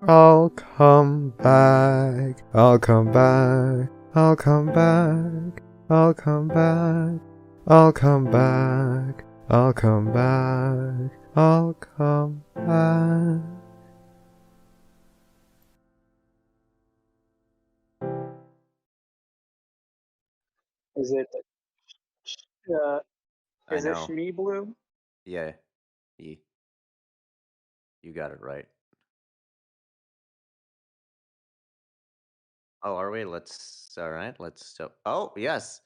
I'll come back. I'll come back. I'll come back. I'll come back. I'll come back. I'll come back. I'll come back. Is it uh I is it know. Shmi Blue? Yeah, you, you got it right. Oh, are we? All right, oh, yes.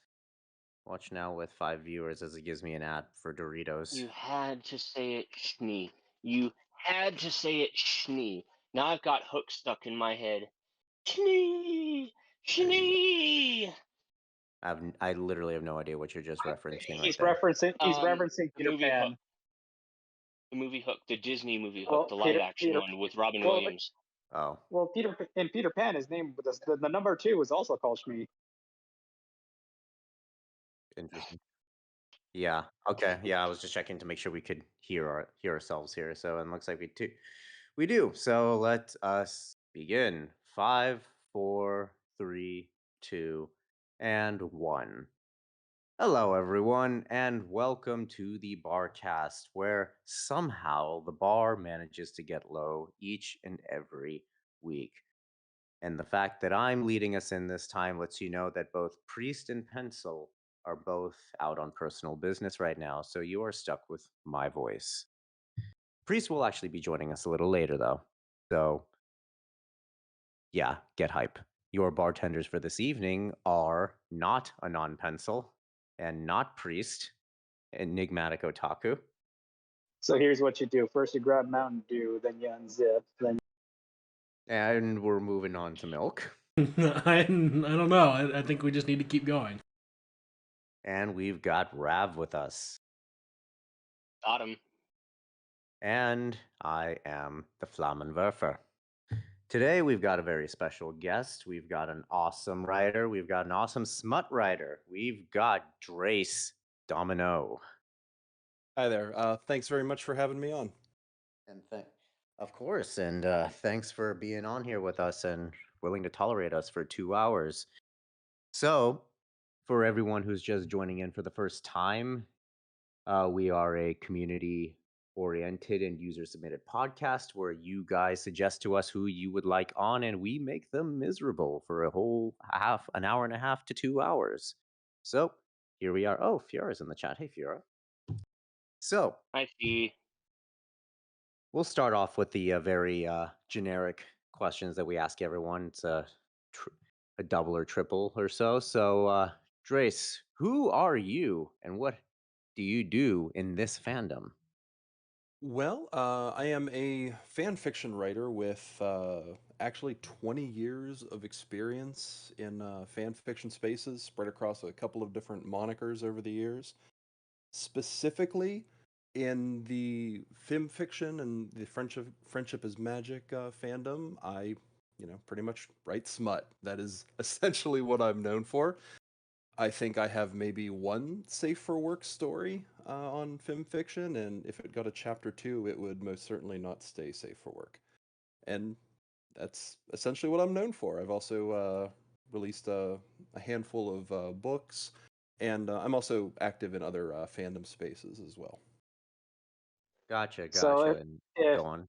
Watch now with 5 viewers as it gives me an ad for Doritos. You had to say it, Schnee. You had to say it, Schnee. Now I've got Hook stuck in my head. Schnee! I, Schnee! I literally have no idea what you're just referencing right He's there. referencing The Peter movie Hook. Pan. The movie Hook. The Disney movie Hook. Well, The live Peter action Peter one with Robin well Williams. Oh, Peter Pan, his name the number two is also called Shmi. interesting. Yeah. Okay. Yeah, I was just checking to make sure we could hear ourselves here. So, and looks like we do. So let us begin. Five, four, three, two, and one. Hello, everyone, and welcome to the Barcast, where somehow the bar manages to get low each and every week. And the fact that I'm leading us in this time lets you know that both Priest and Pencil are both out on personal business right now, so you are stuck with my voice. Priest will actually be joining us a little later, though. So, yeah, get hype. Your bartenders for this evening are not a non pencil and not Priest, enigmatic otaku. So here's what you do. First you grab Mountain Dew, then you unzip, then And we're moving on to milk. I don't know. I think we just need to keep going. And we've got Rav with us. Got him. And I am the Flammenwerfer. Today we've got a very special guest. We've got an awesome writer. We've got an awesome smut writer. We've got Drace Domino. Hi there. Thanks very much for having me on. And of course, and thanks for being on here with us and willing to tolerate us for 2 hours. So, for everyone who's just joining in for the first time, we are a community oriented and user submitted podcast where you guys suggest to us who you would like on, and we make them miserable for a whole an hour and a half to 2 hours. So, here we are. Oh, Fiora's in the chat. Hey, Fiora. So, I see. we'll start off with the very generic questions that we ask everyone. It's a double or triple or so. So, Drace, who are you and what do you do in this fandom? Well, I am a fan fiction writer with actually 20 years of experience in fan fiction spaces, spread across a couple of different monikers over the years. Specifically, in the film fiction and the Friendship is Magic fandom, I, pretty much write smut. That is essentially what I'm known for. I think I have maybe one safe for work story on film fiction, and if it got a chapter two, it would most certainly not stay safe for work. And that's essentially what I'm known for. I've also released a handful of books, and I'm also active in other fandom spaces as well. Gotcha, so gotcha. And if go on.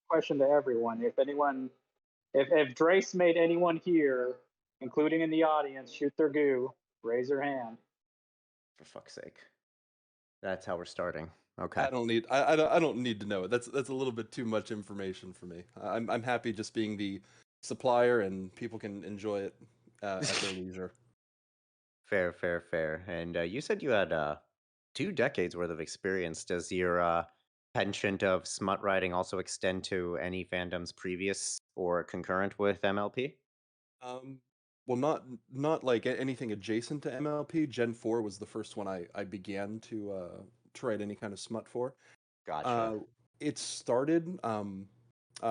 question to everyone, if Drace made anyone here, including in the audience, shoot their goo, raise their hand. For fuck's sake. That's how we're starting. Okay. I don't need to know it. That's a little bit too much information for me. I'm happy just being the supplier, and people can enjoy it at their leisure. Fair, fair, fair. And you said you had 2 decades worth of experience. Does your penchant of smut writing also extend to any fandoms previous or concurrent with MLP? Um, well, not like anything adjacent to MLP. Gen 4 was the first one I began to write any kind of smut for. Gotcha. Uh, it started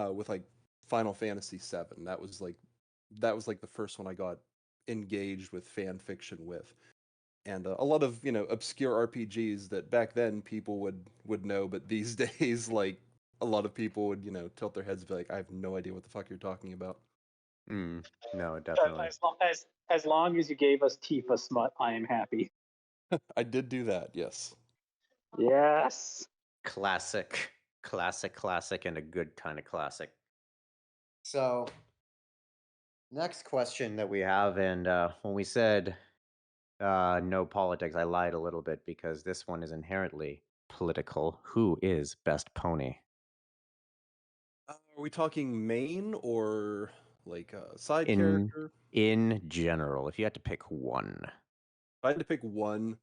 with like Final Fantasy 7. That was like the first one I got engaged with fan fiction with. And a lot of obscure RPGs that back then people would know, but these days like a lot of people would, tilt their heads and be like, I have no idea what the fuck you're talking about. No, definitely. As long as you gave us Tifa smut, I am happy. I did do that, yes. Yes. Classic, and a good kind of classic. So, next question that we have, and when we said no politics, I lied a little bit because this one is inherently political. Who is best pony? Are we talking main or like a side In character? in general, if you had to pick one. If I had to pick one,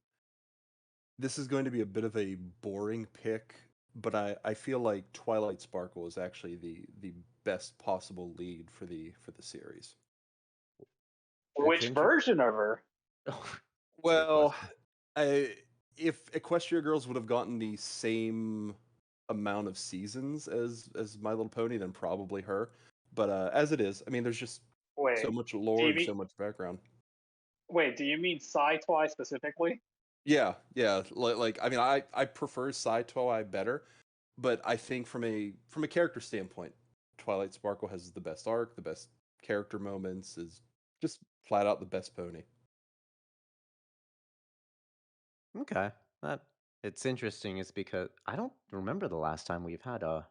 this is going to be a bit of a boring pick, but I feel like Twilight Sparkle is actually the best possible lead for the series. Which version of her? Well, if Equestria Girls would have gotten the same amount of seasons as My Little Pony, then probably her. But as it is, I mean, there's just so much lore and so much background. Wait, do you mean Sci-Twi specifically? Yeah. Like I mean, I prefer Sci-Twi better, but I think from a character standpoint, Twilight Sparkle has the best arc, the best character moments, is just flat out the best pony. Okay, it's interesting. Is because I don't remember the last time we've had a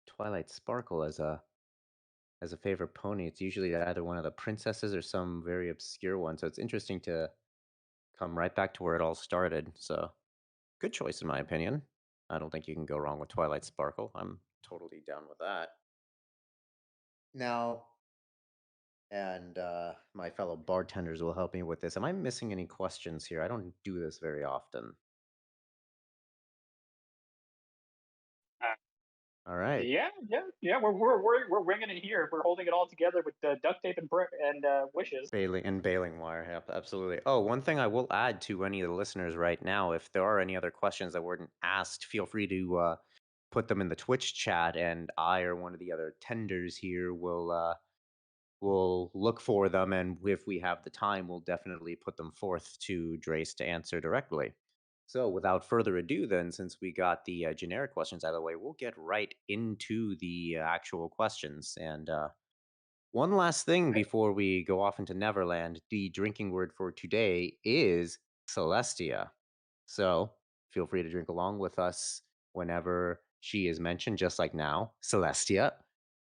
Twilight Sparkle as a favorite pony. It's usually either one of the princesses or some very obscure one. So it's interesting to come right back to where it all started. So good choice in my opinion. I don't think you can go wrong with Twilight Sparkle. I'm totally down with that. Now, and my fellow bartenders will help me with this. Am I missing any questions here? I don't do this very often. All right. Yeah. We're winging it here. We're holding it all together with duct tape and wishes. Bailing wire. Yep, absolutely. Oh, one thing I will add to any of the listeners right now, if there are any other questions that weren't asked, feel free to put them in the Twitch chat, and I or one of the other tenders here will look for them, and if we have the time, we'll definitely put them forth to Drace to answer directly. So, without further ado, then, since we got the generic questions out of the way, we'll get right into the actual questions. And one last thing before we go off into Neverland, the drinking word for today is Celestia. So, feel free to drink along with us whenever she is mentioned, just like now. Celestia,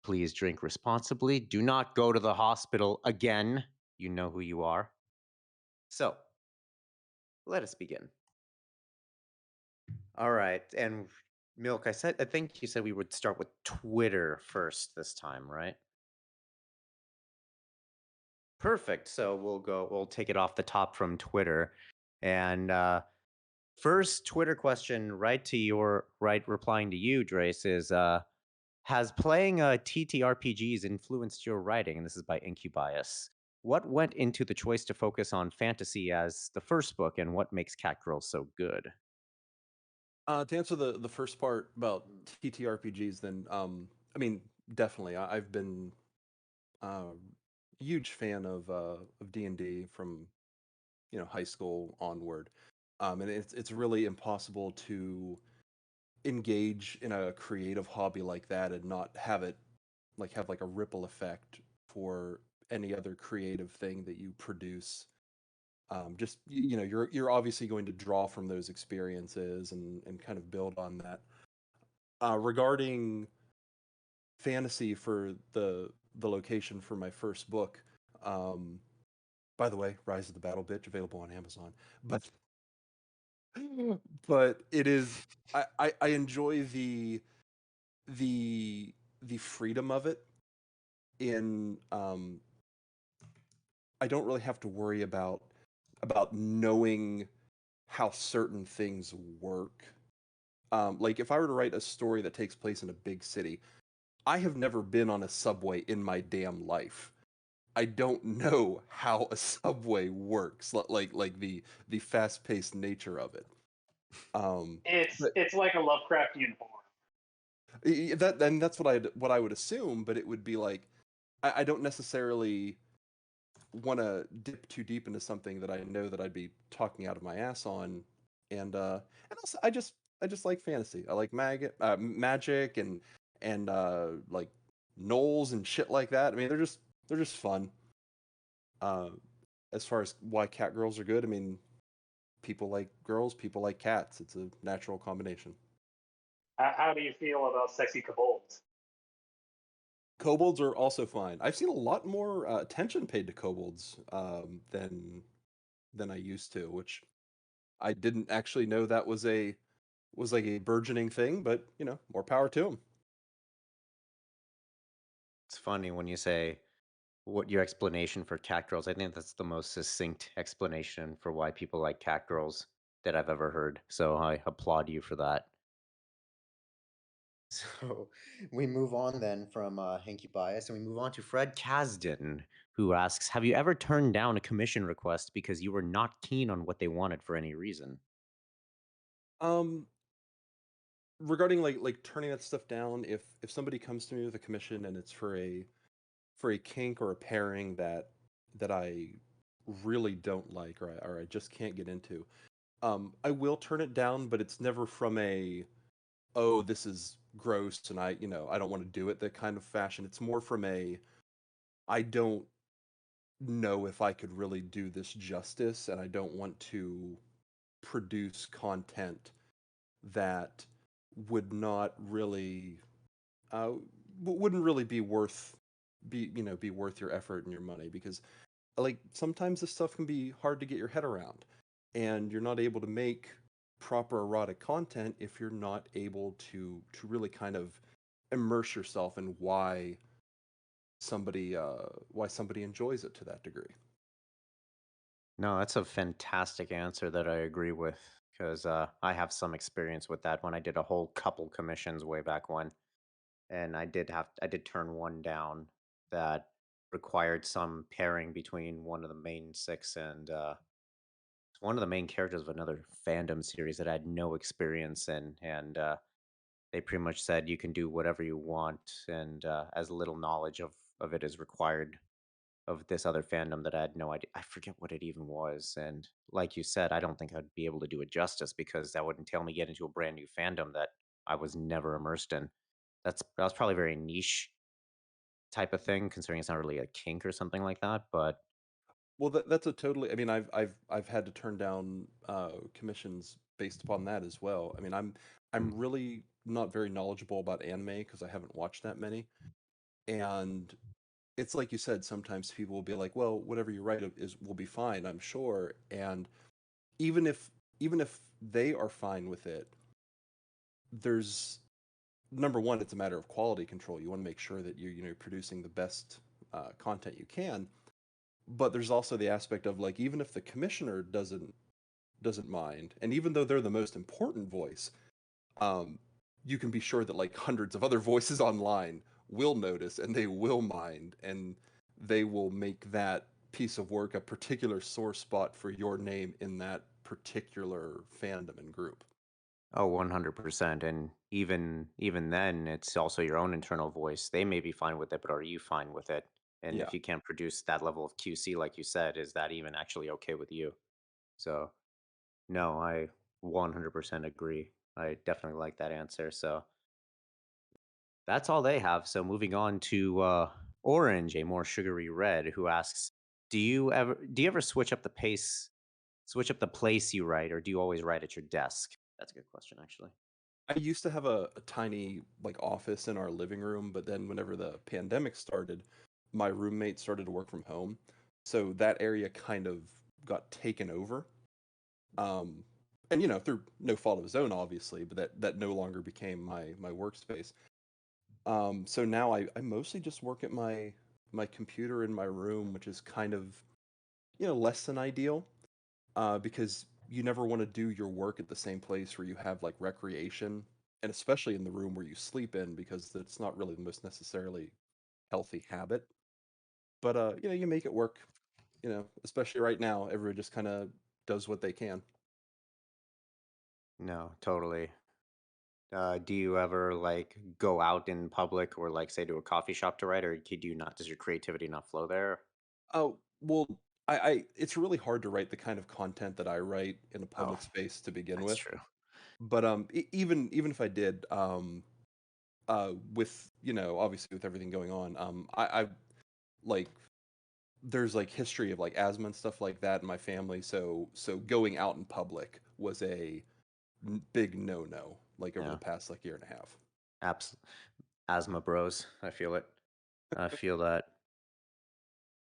please drink responsibly. Do not go to the hospital again. You know who you are. So, let us begin. All right, and Milk, I think you said we would start with Twitter first this time, right? Perfect. So we'll take it off the top from Twitter. And first Twitter question, replying to you, Drace, is has playing TTRPGs influenced your writing? And this is by Incubius. What went into the choice to focus on fantasy as the first book, and what makes Catgirl so good? To answer the first part about TTRPGs, then I mean, definitely, I've been a huge fan of D&D from high school onward, and it's really impossible to engage in a creative hobby like that and not have it have like a ripple effect for any other creative thing that you produce. Just you're obviously going to draw from those experiences and kind of build on that. Regarding fantasy for the location for my first book, by the way, Rise of the Battle Bitch available on Amazon, but it is I enjoy the freedom of it in I don't really have to worry about knowing how certain things work. Like if I were to write a story that takes place in a big city, I have never been on a subway in my damn life. I don't know how a subway works, like the fast-paced nature of it. It's like a Lovecraft uniform. That's what I would assume, but it would be like I don't necessarily want to dip too deep into something that I know that I'd be talking out of my ass on, and also I just like fantasy. I like magic and like gnolls and shit like that. I mean, they're just fun. Uh, as far as why cat girls are good, I mean, people like girls, people like cats. It's a natural combination. How do you feel about sexy kobolds? Kobolds are also fine. I've seen a lot more attention paid to kobolds than I used to, which I didn't actually know that was like a burgeoning thing. But more power to them. It's funny when you say what your explanation for cat girls. I think that's the most succinct explanation for why people like cat girls that I've ever heard. So I applaud you for that. So we move on then from Hanky Bias and we move on to Fred Kasdan, who asks, have you ever turned down a commission request because you were not keen on what they wanted for any reason? Um, Regarding like turning that stuff down, if somebody comes to me with a commission and it's for a kink or a pairing that I really don't like or I just can't get into, I will turn it down, but it's never from a, oh, this is gross and I don't want to do it, that kind of fashion. It's more from a, I don't know if I could really do this justice, and I don't want to produce content that would not really uh, wouldn't really be worth your effort and your money, because like sometimes this stuff can be hard to get your head around, and you're not able to make proper erotic content if you're not able to really kind of immerse yourself in why somebody enjoys it to that degree. No, that's a fantastic answer that I agree with because I have some experience with that when I did a whole couple commissions way back when. And I did turn one down that required some pairing between one of the main six and one of the main characters of another fandom series that I had no experience in, and they pretty much said you can do whatever you want, and as little knowledge of it is required of this other fandom that I had no idea. I forget what it even was, and like you said, I don't think I'd be able to do it justice because that would entail me getting into a brand new fandom that I was never immersed in. That was probably very niche type of thing, considering it's not really a kink or something like that. But Well, that's a totally. I mean, I've had to turn down commissions based upon that as well. I mean, I'm mm, really not very knowledgeable about anime because I haven't watched that many, and it's like you said. Sometimes people will be like, "Well, whatever you write is will be fine, I'm sure." And even if even if they are fine with it, there's number one, it's a matter of quality control. You want to make sure that you're producing the best content you can. But there's also the aspect of like, even if the commissioner doesn't mind, and even though they're the most important voice, um, you can be sure that like hundreds of other voices online will notice and they will mind, and they will make that piece of work a particular sore spot for your name in that particular fandom and group. oh, 100%. And even then, it's also your own internal voice. They may be fine with it, but are you fine with it? And Yeah. if you can't produce that level of QC, like you said, is that even actually okay with you? So, no, I 100% agree. I definitely like that answer. So, that's all they have. So, moving on to Orange, a more sugary red, who asks, do you ever switch up the place you write, or do you always write at your desk? That's a good question, actually. I used to have a tiny like office in our living room, but then whenever the pandemic started, my roommate started to work from home. So that area kind of got taken over. Um, and through no fault of his own, obviously, but that no longer became my workspace. So now I mostly just work at my computer in my room, which is kind of, less than ideal, because you never want to do your work at the same place where you have like recreation, and especially in the room where you sleep in, because that's not really the most necessarily healthy habit. But you make it work. Especially right now, everyone just kind of does what they can. No, totally. Do you ever like go out in public or like say to a coffee shop to write, or do you not? Does your creativity not flow there? Oh, well, I it's really hard to write the kind of content that I write in a Oh, public space to begin that's with. true. But even if I did, with obviously with everything going on, I like there's like history of like asthma and stuff like that in my family, so going out in public was a big no like over Yeah. the past like year and a half. Asthma bros. I feel it. I feel that.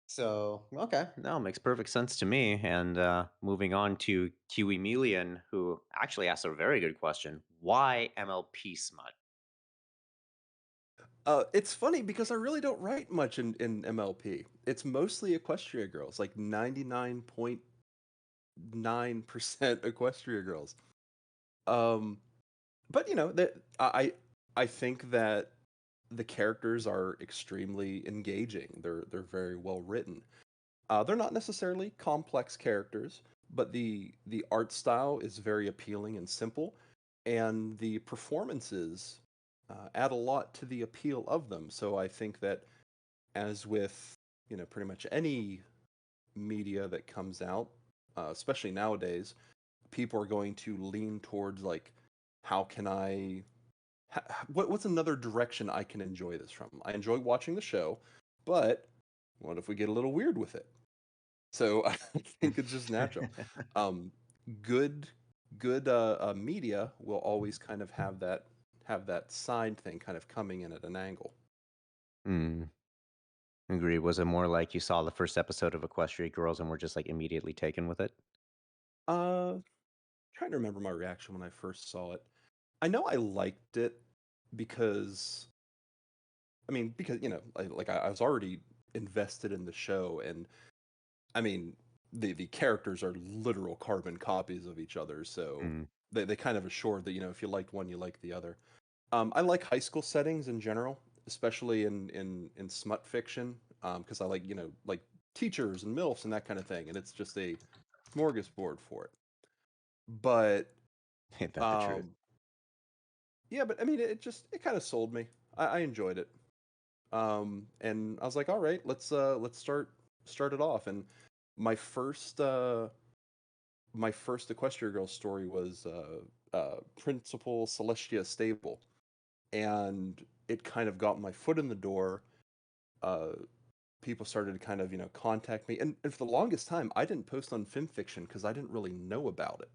So, okay. No, makes perfect sense to me. And moving on to Q Emilian, who actually asked a very good question. Why MLP smut? It's funny because I really don't write much in MLP. It's mostly Equestria girls, like 99.9% Equestria girls. But that I think that the characters are extremely engaging. They're very well written. They're not necessarily complex characters, but the art style is very appealing and simple, and the performances add a lot to the appeal of them. So I think that, as with pretty much any media that comes out, especially nowadays, people are going to lean towards like, how can I what's another direction I can enjoy this from? I enjoy watching the show, but what if we get a little weird with it? So I think it's just natural. Um, good media will always kind of have that side thing kind of coming in at an angle. Hmm. Agree. Was it more like you saw the first episode of Equestria Girls and were just like immediately taken with it? Uh, Trying to remember my reaction when I first saw it. I know I liked it because because I was already invested in the show, and I mean the characters are literal carbon copies of each other, so Mm. they kind of assured that if you liked one, you liked the other. I like high school settings in general, especially in smut fiction, because I like like teachers and milfs and that kind of thing, and it's just a smorgasbord for it. But Ain't that the truth? um, yeah, but I mean, it kind of sold me. I enjoyed it, and I was like, all right, let's start it off. And my first Equestria Girl story was Principal Celestia Stable, and it kind of got my foot in the door. Uh, People started to kind of contact me, and for the longest time, I didn't post on FimFiction because I didn't really know about it.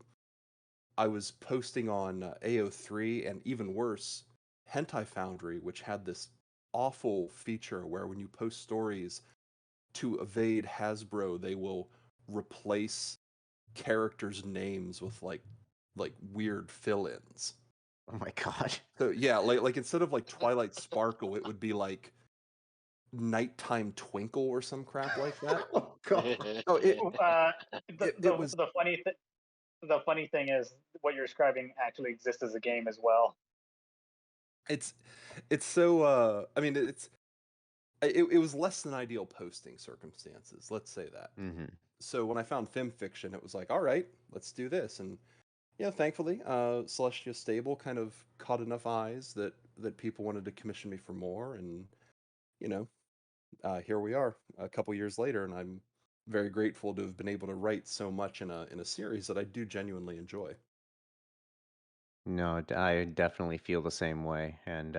I was posting on AO3, and even worse, Hentai Foundry, which had this awful feature where when you post stories to evade Hasbro, they will replace characters' names with like weird fill-ins. Oh my god. So yeah, like instead of like Twilight Sparkle, it would be like Nighttime Twinkle or some crap like that. Oh god. Oh, it was The funny thing is, what you're describing actually exists as a game as well. it's it's so I mean it was less than ideal posting circumstances, let's say that. Mm-hmm. So when I found FimFiction, it was like, all right, let's do this. And thankfully, Celestia Stable kind of caught enough eyes that people wanted to commission me for more, and you know, here we are a couple years later, and I'm very grateful to have been able to write so much in a series that I do genuinely enjoy. No, I definitely feel the same way. And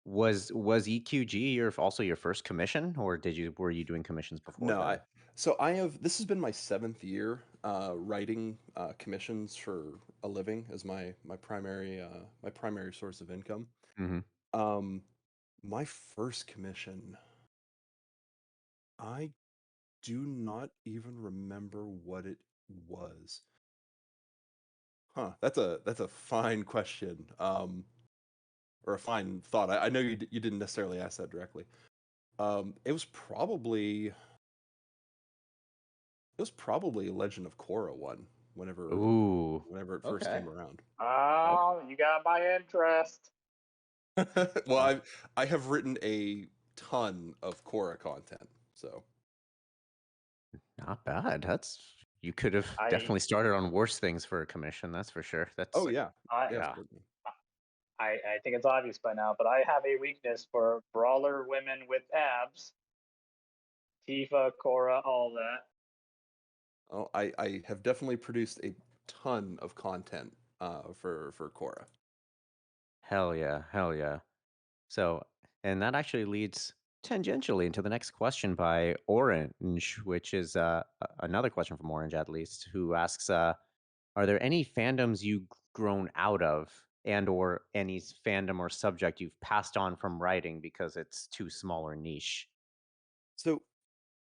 was EQG also your first commission, or were you doing commissions before No, that? I have this has been my 7th year writing commissions for a living as my primary source of income. Mm-hmm. Um, my first commission, I do not even remember what it was. Huh, that's a fine question. Or a fine thought. I know you didn't necessarily ask that directly. It was probably Legend of Korra one Ooh. whenever it first Okay. came around. Oh, Oh, you got my interest. Well, uh, I have written a ton of Korra content, so not bad. You could have I, definitely started on worse things for a commission. That's for sure. That's oh yeah, I, yeah, yeah. certainly. I think it's obvious by now, but I have a weakness for brawler women with abs. Tifa, Korra, all that. Oh, I have definitely produced a ton of content for Korra. Hell yeah, hell yeah. So, and that actually leads tangentially into the next question by Orange, which is another question from Orange, at least, who asks, are there any fandoms you've grown out of, and or any fandom or subject you've passed on from writing because it's too small or niche? So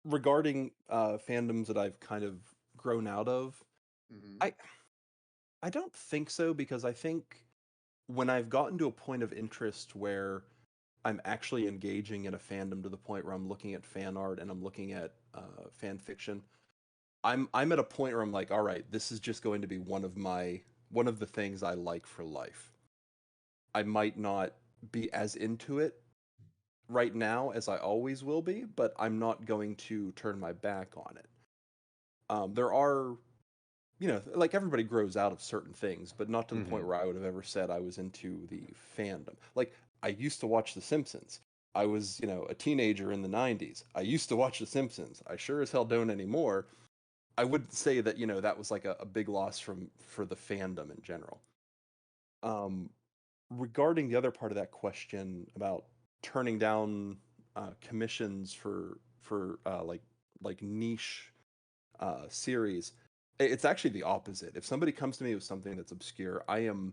regarding fandoms that I've kind of grown out of, Mm-hmm. I I don't think so, because I think when I've gotten to a point of interest where I'm actually engaging in a fandom to the point where I'm looking at fan art and I'm looking at fan fiction, I'm at a point where I'm like, all right, this is just going to be one of the things I like for life. I might not be as into it right now as I always will be, but I'm not going to turn my back on it. There are, like everybody grows out of certain things, but not to the point Mm-hmm. where I would have ever said I was into the fandom. Like, I used to watch The Simpsons. I was, a teenager in the 90s. I used to watch The Simpsons. I sure as hell don't anymore. I would say that, that was like a big loss for the fandom in general. Um, Regarding the other part of that question about turning down commissions for like niche series, it's actually the opposite. If somebody comes to me with something that's obscure, I am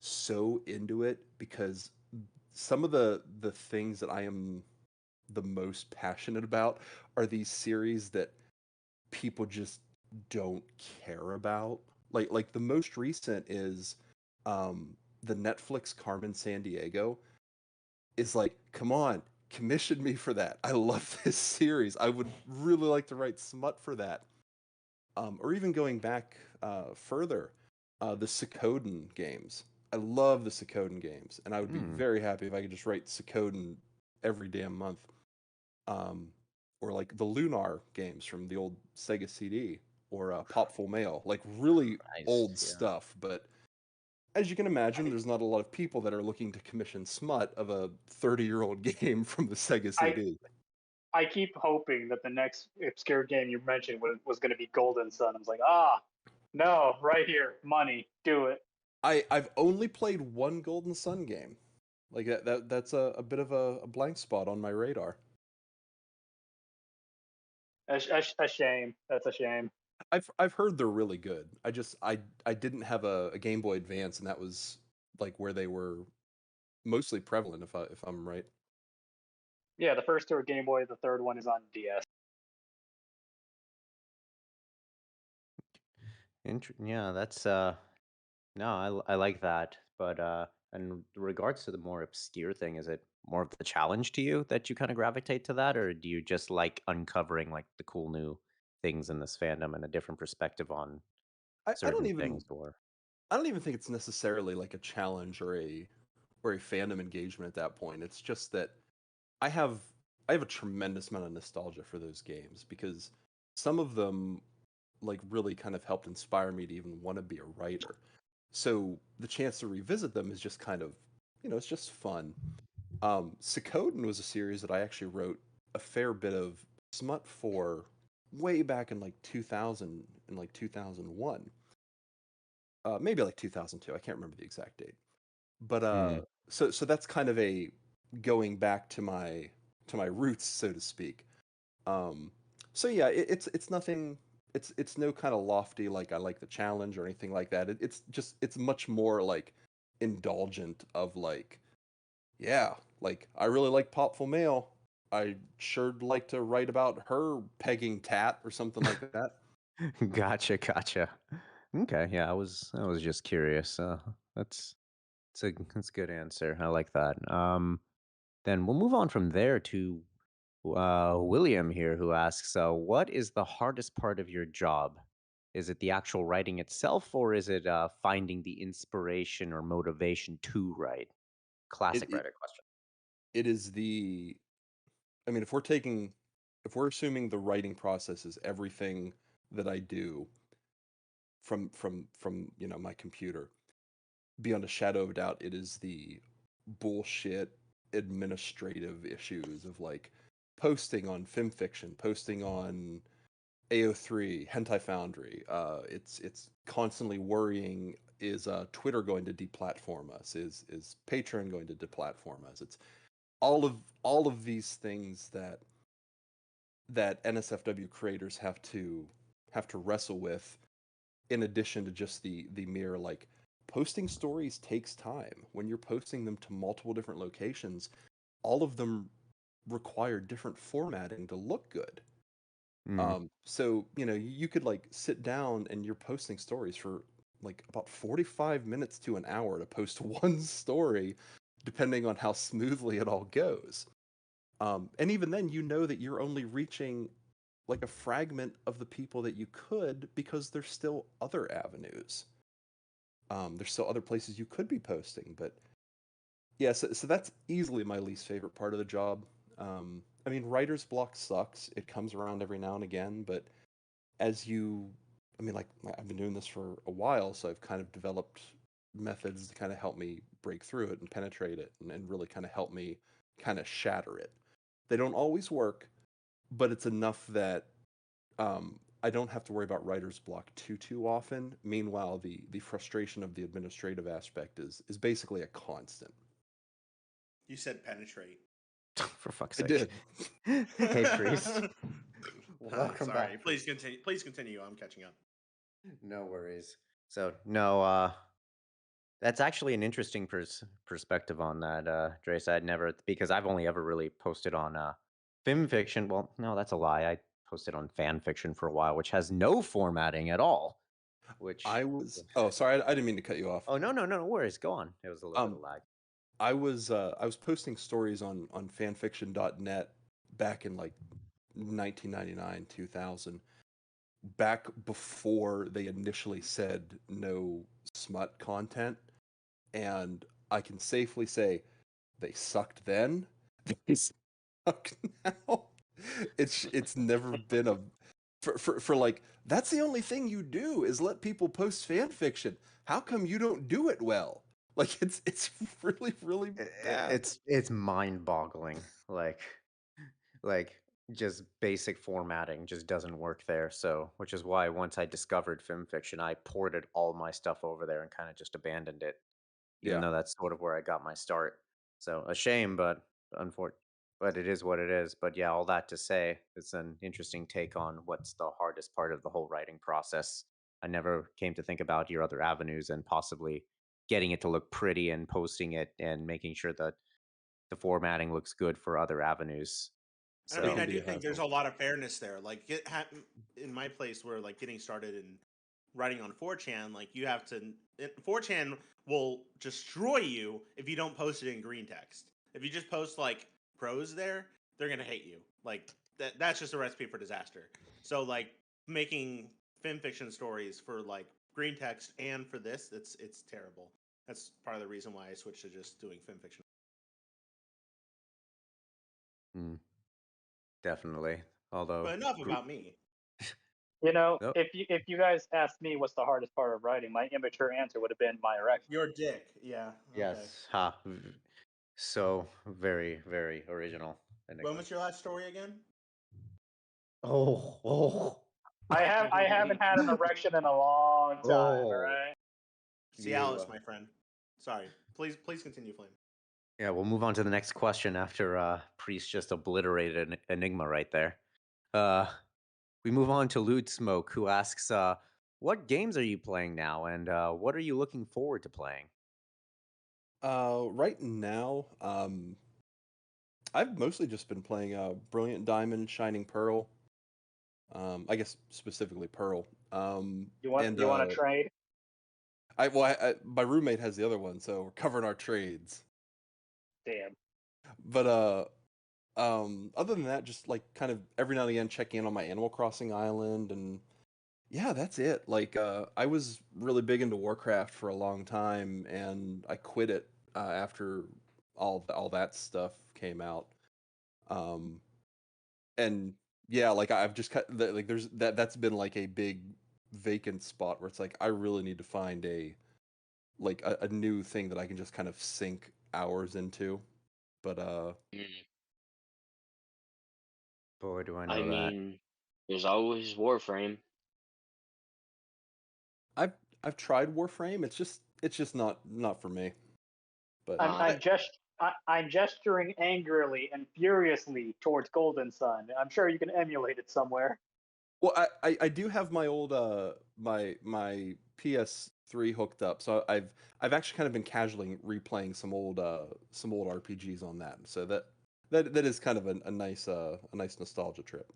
so into it, because some of the things that I am the most passionate about are these series that people just don't care about. Like the most recent is the Netflix Carmen San Diego. Is like, come on, commission me for that. I love this series. I would really like to write smut for that. Or even going back further, the Suikoden games. I love the Suikoden games, and I would be Mm. very happy if I could just write Suikoden every damn month. Um, or like the Lunar games from the old Sega CD, or Popful Mail, like really old Christ, yeah. stuff. But as you can imagine, there's not a lot of people that are looking to commission smut of a 30-year-old game from the Sega I CD. I keep hoping that the next obscure game you mentioned was going to be Golden Sun. I was like, no, right here, money, do it. I've only played one Golden Sun game. Like that's a bit of a blank spot on my radar. A shame. That's a shame. I've heard they're really good. I didn't have a Game Boy Advance, and that was like where they were mostly prevalent, if I'm right. Yeah, the first two are Game Boy. The third one is on DS. Yeah, that's no, I like that. But in regards to the more obscure thing, is it more of the challenge to you that you kind of gravitate to that, or do you just like uncovering like the cool new things in this fandom and a different perspective on I don't certain even things? Or I don't even think it's necessarily like a challenge or a fandom engagement at that point. It's just that I have I have a tremendous amount of nostalgia for those games, because some of them like really kind of helped inspire me to even want to be a writer. So the chance to revisit them is just kind of, it's just fun. Suikoden was a series that I actually wrote a fair bit of smut for way back in like 2000 and like 2001. Maybe like 2002. I can't remember the exact date. But hmm. so that's kind of a going back to my roots, so to speak. Um, so yeah, it's nothing. It's no kind of lofty like I like the challenge or anything like that. It's much more like indulgent of like, yeah, like I really like Popful Mail. I sure'd like to write about her pegging Tat or something like that. Gotcha, gotcha. Okay, yeah, I was just curious. That's a good answer. I like that. Then we'll move on from there to William here, who asks, "What is the hardest part of your job? Is it the actual writing itself, or is it finding the inspiration or motivation to write?" It, Classic it writer question. it is the I mean, if we're assuming the writing process is everything that I do from my computer, beyond a shadow of a doubt, it is the bullshit administrative issues of like posting on FimFiction, posting on AO3, Hentai Foundry. It's constantly worrying is Twitter going to deplatform us? Is Patreon going to deplatform us? It's all of these things that NSFW creators have to wrestle with, in addition to just the mere like posting stories takes time. When you're posting them to multiple different locations, all of them require different formatting to look good. So you could like sit down and you're posting stories for like about 45 minutes to an hour to post one story, depending on how smoothly it all goes. And even then, that you're only reaching like a fragment of the people that you could, because there's still other avenues. There's still other places you could be posting, but yeah, so that's easily my least favorite part of the job. I mean, writer's block sucks. It comes around every now and again, but like I've been doing this for a while, so I've kind of developed methods to kind of help me break through it and penetrate it, and really kind of help me kind of shatter it. They don't always work, but it's enough that I don't have to worry about writer's block too often. Meanwhile, the frustration of the administrative aspect is basically a constant. You said penetrate. For fuck's I sake. did. Hey, Priest. Welcome Sorry. back. Please continue. Please continue. I'm catching up. No worries. So, no, that's actually an interesting perspective on that, Drace. I'd never, because I've only ever really posted on film fiction. Well, no, that's a lie. I posted on fan fiction for a while, which has no formatting at all. Which Oh, sorry, I didn't mean to cut you off. Oh, no worries. Go on. It was a little bit of lag. I was posting stories on fanfiction.net back in like 1999, 2000, back before they initially said no smut content, and I can safely say they sucked then. They suck now. It's never been a for like, that's the only thing you do is let people post fan fiction. How come you don't do it well? Like it's really bad. It's mind-boggling. Like just basic formatting just doesn't work there. So, which is why once I discovered film fiction, I ported all my stuff over there and kind of just abandoned it, even though that's sort of where I got my start. So, a shame, but but it is what it is. But yeah, all that to say, it's an interesting take on what's the hardest part of the whole writing process. I never came to think about your other avenues and possibly getting it to look pretty and posting it and making sure that the formatting looks good for other avenues. I mean, I be do a think there's a hassle. lot of fairness there. Like, in my place where like getting started in writing on 4chan, like you have to. 4chan will destroy you if you don't post it in green text. If you just post like prose there, they're gonna hate you. Like that's just a recipe for disaster. So like making fan fiction stories for like green text and for this, it's terrible. That's part of the reason why I switched to just doing fan fiction. Definitely. Although, But enough about me. You know, Nope. if you guys asked me what's the hardest part of writing, my immature answer would have been my erection. Your dick, yeah. Yes, Okay. so very, very original. When was your last story again? Oh. I haven't had an erection in a long time. All Oh. right. Cialis, my friend. Sorry. Please continue, Flame. Yeah, we'll move on to the next question after Priest just obliterated an enigma right there. We move on to Lewd Smoke, who asks, what games are you playing now, and what are you looking forward to playing? Right now, I've mostly just been playing Brilliant Diamond, Shining Pearl. I guess specifically Pearl. You want to trade? My roommate has the other one, so we're covering our trades. Damn. But other than that, just like kind of every now and again checking in on my Animal Crossing island, and yeah, that's it. Like I was really big into Warcraft for a long time, and I quit it after all that stuff came out. And yeah, like I've just like there's that's been like a big vacant spot where it's like I really need to find a new thing that I can just kind of sink hours into. But Boy, do I know I that. mean, there's always Warframe. I've tried Warframe. It's just not for me. But I'm gesturing angrily and furiously towards Golden Sun. I'm sure you can emulate it somewhere. well, I do have my old my PS3 hooked up, so I've actually kind of been casually replaying some old RPGs on that. So that is kind of a nice nostalgia trip.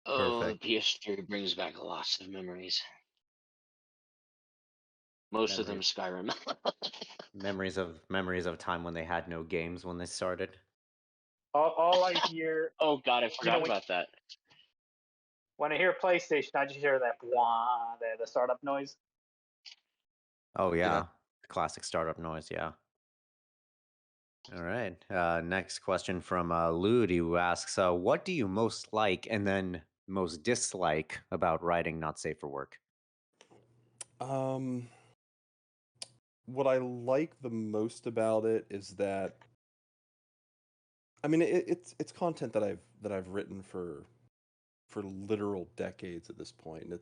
Oh, the Perfect. PS3 brings back lots of memories. Most of them Memories. Skyrim. Memories of time when they had no games when they started. All I hear, Oh god, I forgot when, about that. when I hear PlayStation, I just hear that wah, the startup noise. Oh Yeah. yeah, classic startup noise. Yeah. All right. Next question from Ludi, who asks, "What do you most like and then most dislike about writing not safe for work?" What I like the most about it is that, I mean, it's content that I've written for literal decades at this point.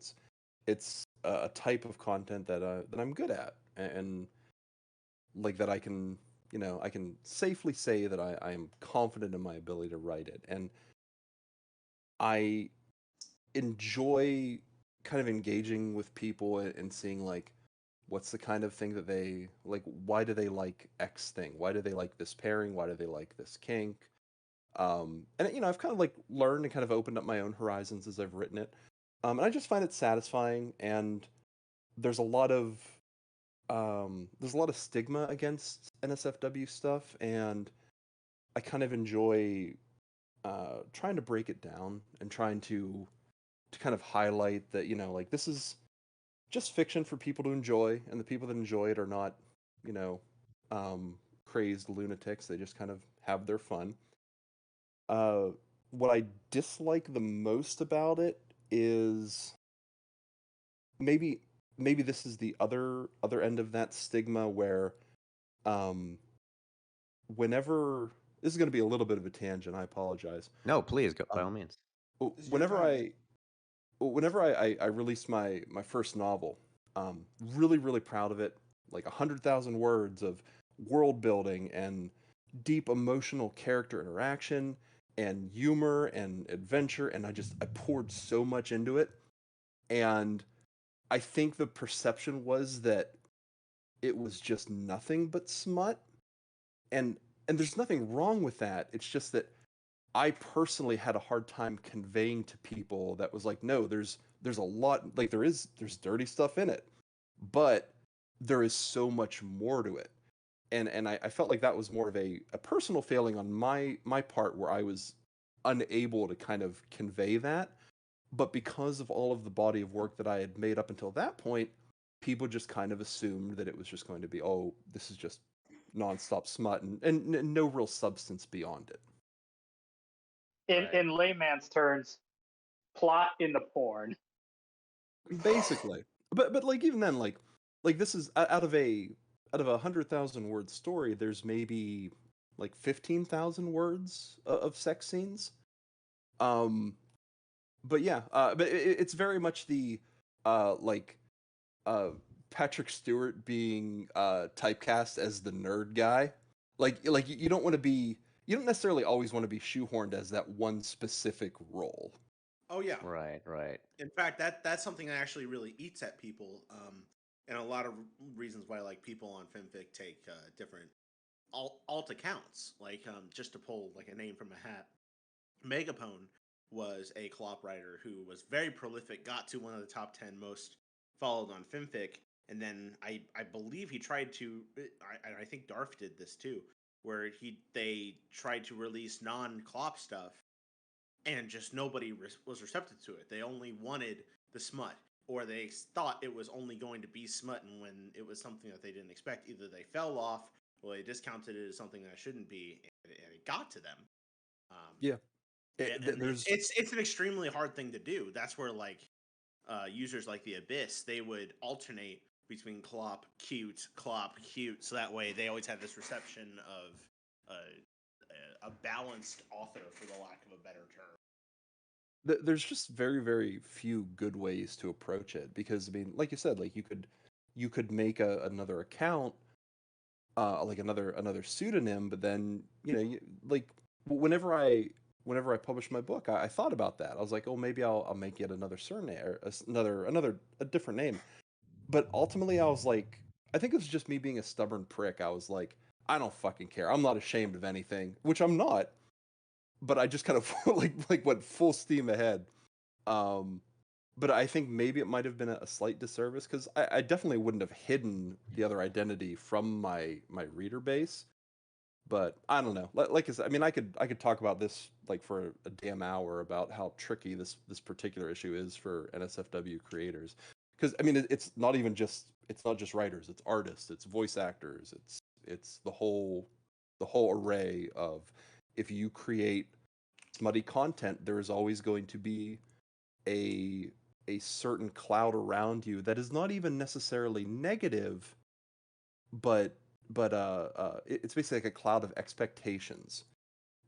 It's a type of content that I'm good at, and like that I can, I can safely say that I am confident in my ability to write it, and I enjoy kind of engaging with people and seeing like what's the kind of thing that they like, why do they like X thing, why do they like this pairing, why do they like this kink. And I've kind of like learned and kind of opened up my own horizons as I've written it. And I just find it satisfying, and there's a lot of stigma against NSFW stuff, and I kind of enjoy trying to break it down and trying to kind of highlight that, like, this is just fiction for people to enjoy, and the people that enjoy it are not, you know, crazed lunatics. They just kind of have their fun. Uh, what I dislike the most about it is maybe this is the other end of that stigma where, um, whenever this is going to be a little bit of a tangent, I apologize. No, please go by all means. This is your Whenever time. I released my first novel, really proud of it. Like 100,000 words of world building and deep emotional character interaction and humor and adventure, and I poured so much into it, and I think the perception was that it was just nothing but smut, and there's nothing wrong with that. It's just that I personally had a hard time conveying to people that was like, no, there's a lot, like there's dirty stuff in it, but there is so much more to it. And I felt like that was more of a personal failing on my part, where I was unable to kind of convey that. But because of all of the body of work that I had made up until that point, people just kind of assumed that it was just going to be, oh, this is just nonstop smut, and no real substance beyond it. In layman's terms, plot in the porn. Basically. But like, even then, like this is out of a 100,000 word story, there's maybe like 15,000 words of sex scenes. um but yeah, but it's very much the like uh Patrick Stewart being typecast as the nerd guy. Like you don't want to be, you don't necessarily always want to be shoehorned as that one specific role. Oh yeah. Right. In fact, that's something that actually really eats at people, and a lot of reasons why like people on FimFic take different alt accounts. Like, just to pull like a name from a hat, Megapone was a co-op writer who was very prolific, got to one of the top 10 most followed on FimFic, and then I believe he tried to, I think Darf did this too, where they tried to release non-co-op stuff, and just nobody was receptive to it. They only wanted the smut, or they thought it was only going to be smut, and when it was something that they didn't expect, either they fell off or they discounted it as something that shouldn't be, and it got to them. Yeah. And There's it's an extremely hard thing to do. That's where like users like the Abyss, they would alternate between clop, cute, so that way they always had this reception of a balanced author, for the lack of a better term. there's just very, very few good ways to approach it because I mean, like you said, like you could make another account, like another pseudonym, but then like whenever I published my book, I thought about that. I was like, oh, maybe I'll make yet another surname or a different name. But ultimately, I was like, I think it was just me being a stubborn prick. I was like, I don't fucking care. I'm not ashamed of anything, which I'm not. But I just kind of like went full steam ahead. Um, but I think maybe it might have been a slight disservice because I definitely wouldn't have hidden the other identity from my reader base. But I don't know. Like I said, I mean, I could talk about this like for a damn hour about how tricky this particular issue is for NSFW creators. Because I mean, it's not just writers, it's artists, it's voice actors, it's the whole array of if you create smutty content, there is always going to be a a certain cloud around you that is not even necessarily negative, but it's basically like a cloud of expectations.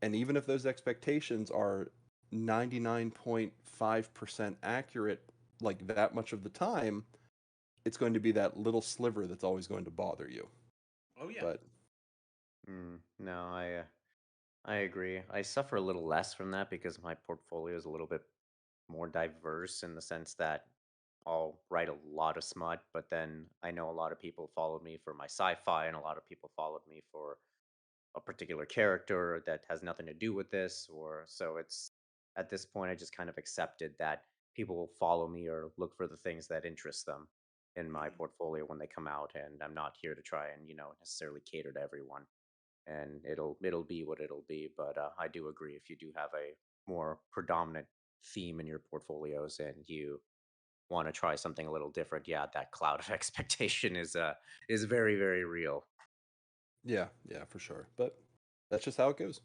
And even if those expectations are 99.5% accurate, like that much of the time, it's going to be that little sliver that's always going to bother you. Oh yeah. But No, I agree. I suffer a little less from that because my portfolio is a little bit more diverse in the sense that I'll write a lot of smut, but then I know a lot of people followed me for my sci-fi, and a lot of people followed me for a particular character that has nothing to do with this, or so it's at this point I just kind of accepted that people will follow me or look for the things that interest them in my Mhm. portfolio when they come out, and I'm not here to try and necessarily cater to everyone, and it'll be what it'll be. But I do agree, if you do have a more predominant theme in your portfolios and you want to try something a little different, yeah, that cloud of expectation is very, very real. yeah, yeah, for sure. But that's just how it goes.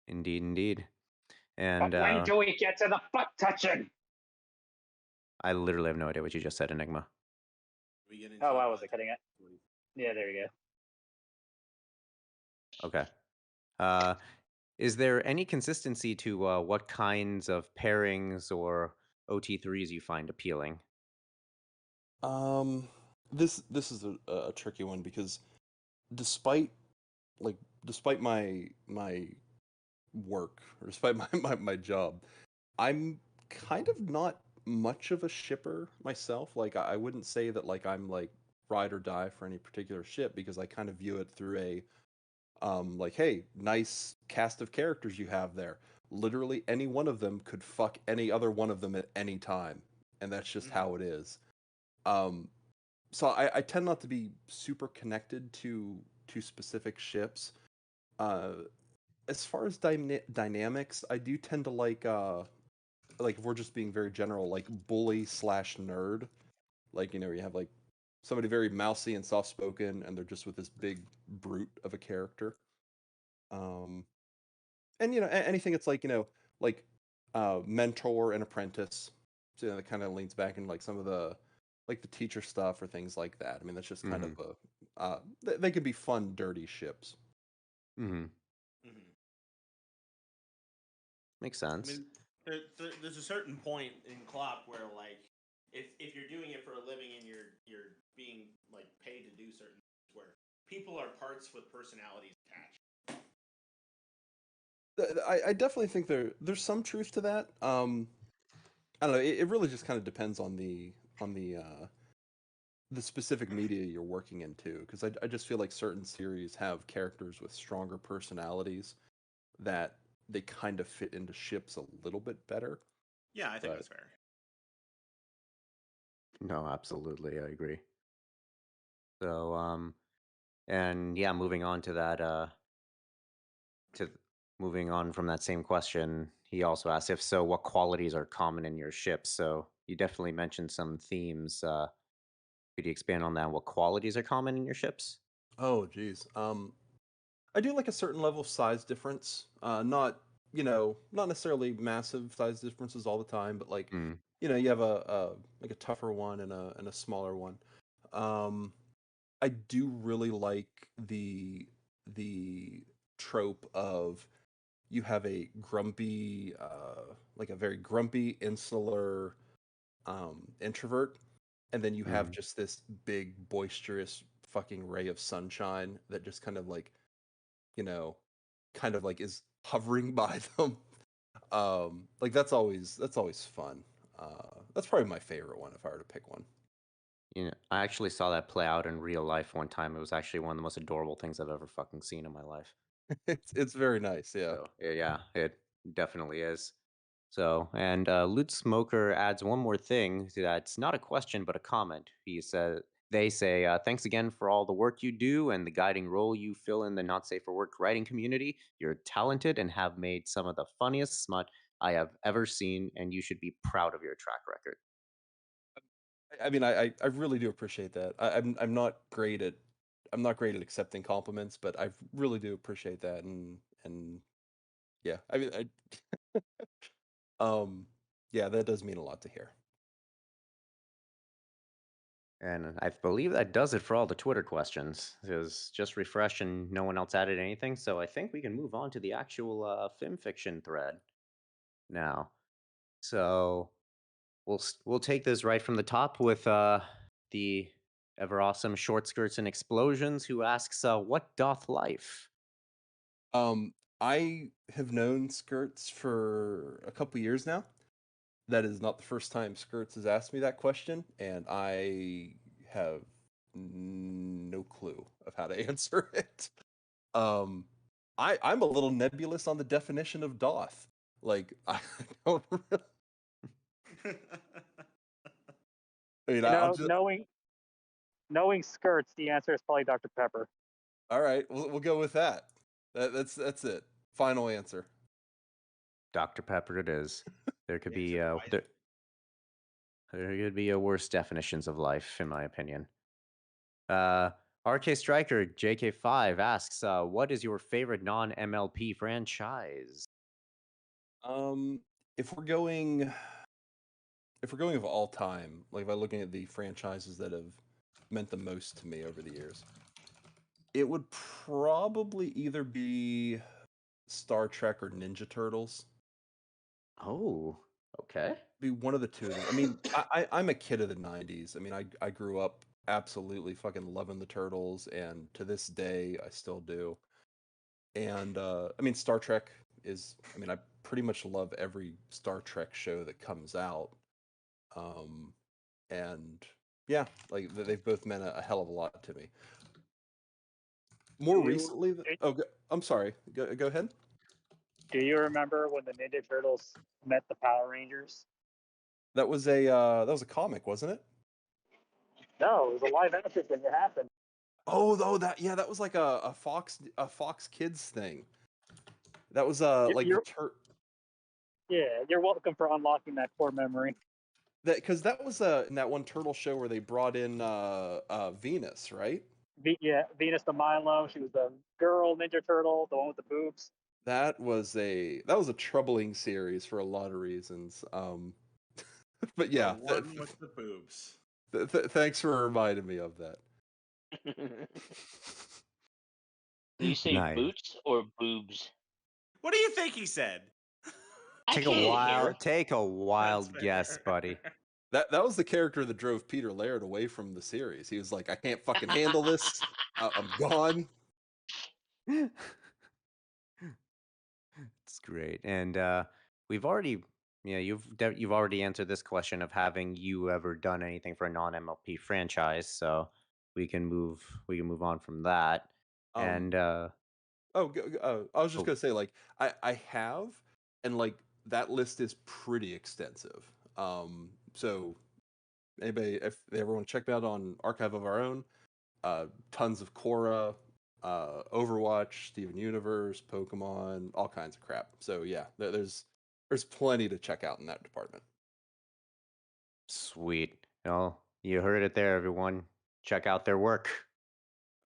Indeed, indeed. But And when do we get to the butt touching? I literally have no idea what you just said, Enigma. We get into Oh, the wow, was butt. I cutting it? Yeah, there you Okay. Uh, is there any consistency to what kinds of pairings or OT3s you find appealing? Um, this is a tricky one because despite like despite my work or despite my job, I'm kind of not much of a shipper myself. Like I wouldn't say that like I'm like ride or die for any particular ship because I kind of view it through a like, hey, nice cast of characters you have there. Literally any one of them could fuck any other one of them at any time, and that's just Mhm. how it is. Um, so I tend not to be super connected to specific ships. Uh, as far as dynamics, I do tend to like if we're just being very general, like bully slash nerd. Like you have like somebody very mousy and soft spoken, and they're just with this big brute of a character. Um, and anything that's like like mentor and apprentice. So that kind of leans back into like some of the like the teacher stuff or things like that. I mean, that's just kind of Mm-hmm. they could be fun, dirty ships. Mm-hmm. Mhm. Makes I sense. mean, there's a certain point in Clop where like if you're doing it for a living and you're being like paid to do certain things where people are parts with personalities attached. I definitely think there's some truth to that. I don't know. It really just kind of depends on the specific media you're working into because I just feel like certain series have characters with stronger personalities that they kind of fit into ships a little bit better. Yeah, I think But that's fair. No, absolutely, I agree. So, and yeah, moving on to that, to moving on from that same question, he also asked, if so, what qualities are common in your ships? So you definitely mentioned some themes. Could you expand on that? What qualities are common in your ships? oh geez, I do like a certain level of size difference. Not not necessarily massive size differences all the time, but like Mm, you have a like a tougher one and a smaller one. Um, I do really like the trope of you have a grumpy, like a very grumpy, insular introvert, and then you have just this big, boisterous fucking ray of sunshine that just kind of like, you know, kind of like is hovering by them. Like that's always fun. That's probably my favorite one if I were to pick one. You know, I actually saw that play out in real life one time. It was actually one of the most adorable things I've ever fucking seen in my life. It's very nice, yeah. So yeah, it definitely is. So, and Loot Smoker adds one more thing that's not a question but a comment. He said, "They say thanks again for all the work you do and the guiding role you fill in the not safe for work writing community. You're talented and have made some of the funniest smut I have ever seen, and you should be proud of your track record." I mean, I really do appreciate that. I'm not great at accepting compliments, but I really do appreciate that, and yeah, I mean, yeah, that does mean a lot to hear. And I believe that does it for all the Twitter questions. It was just refresh and no one else added anything. So I think we can move on to the actual film fiction thread now. So we'll take this right from the top with the ever awesome Short Skirts and Explosions, who asks, "What doth life?" I have known Skirts for a couple years now. That is not the first time Skirts has asked me that question, and I have no clue of how to answer it. I'm a little nebulous on the definition of doth. Like I don't really. I mean, I'll just. Knowing skirts, the answer is probably Dr. Pepper. All right, we'll go with that. That's it. Final answer. Dr. Pepper it is. There could be Answer provided. there could be worse definitions of life, in my opinion. RK Striker JK5 asks, "What is your favorite non-MLP franchise?" If we're going of all time, like by looking at the franchises that have meant the most to me over the years, it would probably either be Star Trek or Ninja Turtles. Oh, okay. Be one of the two of them. I mean, I'm a kid of the '90s. I mean, I grew up absolutely fucking loving the Turtles, and to this day I still do. And I mean, Star Trek is. I mean, I pretty much love every Star Trek show that comes out. And yeah, like they've both meant a hell of a lot to me. More recently, I'm sorry. Go ahead. Do you remember when the Ninja Turtles met the Power Rangers? That was a comic, wasn't it? No, it was a live action thing that happened. Oh, that was like a Fox Kids thing. That was like Yeah, you're welcome for unlocking that core memory. Because that was in that one turtle show where they brought in Venus, right? Venus de Milo. She was the girl Ninja Turtle, the one with the boobs. That was a troubling series for a lot of reasons. But yeah, The one with the boobs. Thanks for reminding me of that. Do you say Nice. boots or boobs? What do you think he said? Take a wild guess, buddy. That was the character that drove Peter Laird away from the series. He was like, "I can't fucking handle this. I'm gone." It's great, and we've already, you've already answered this question of having you ever done anything for a non-MLP franchise, so we can move on from that. And I was just gonna say, like, I have, and like that list is pretty extensive. So if they ever want to check that out on Archive of Our Own, tons of Korra, Overwatch, Steven Universe, Pokemon, all kinds of crap. So yeah, there's plenty to check out in that department. Sweet. Well, you heard it there, everyone. Check out their work.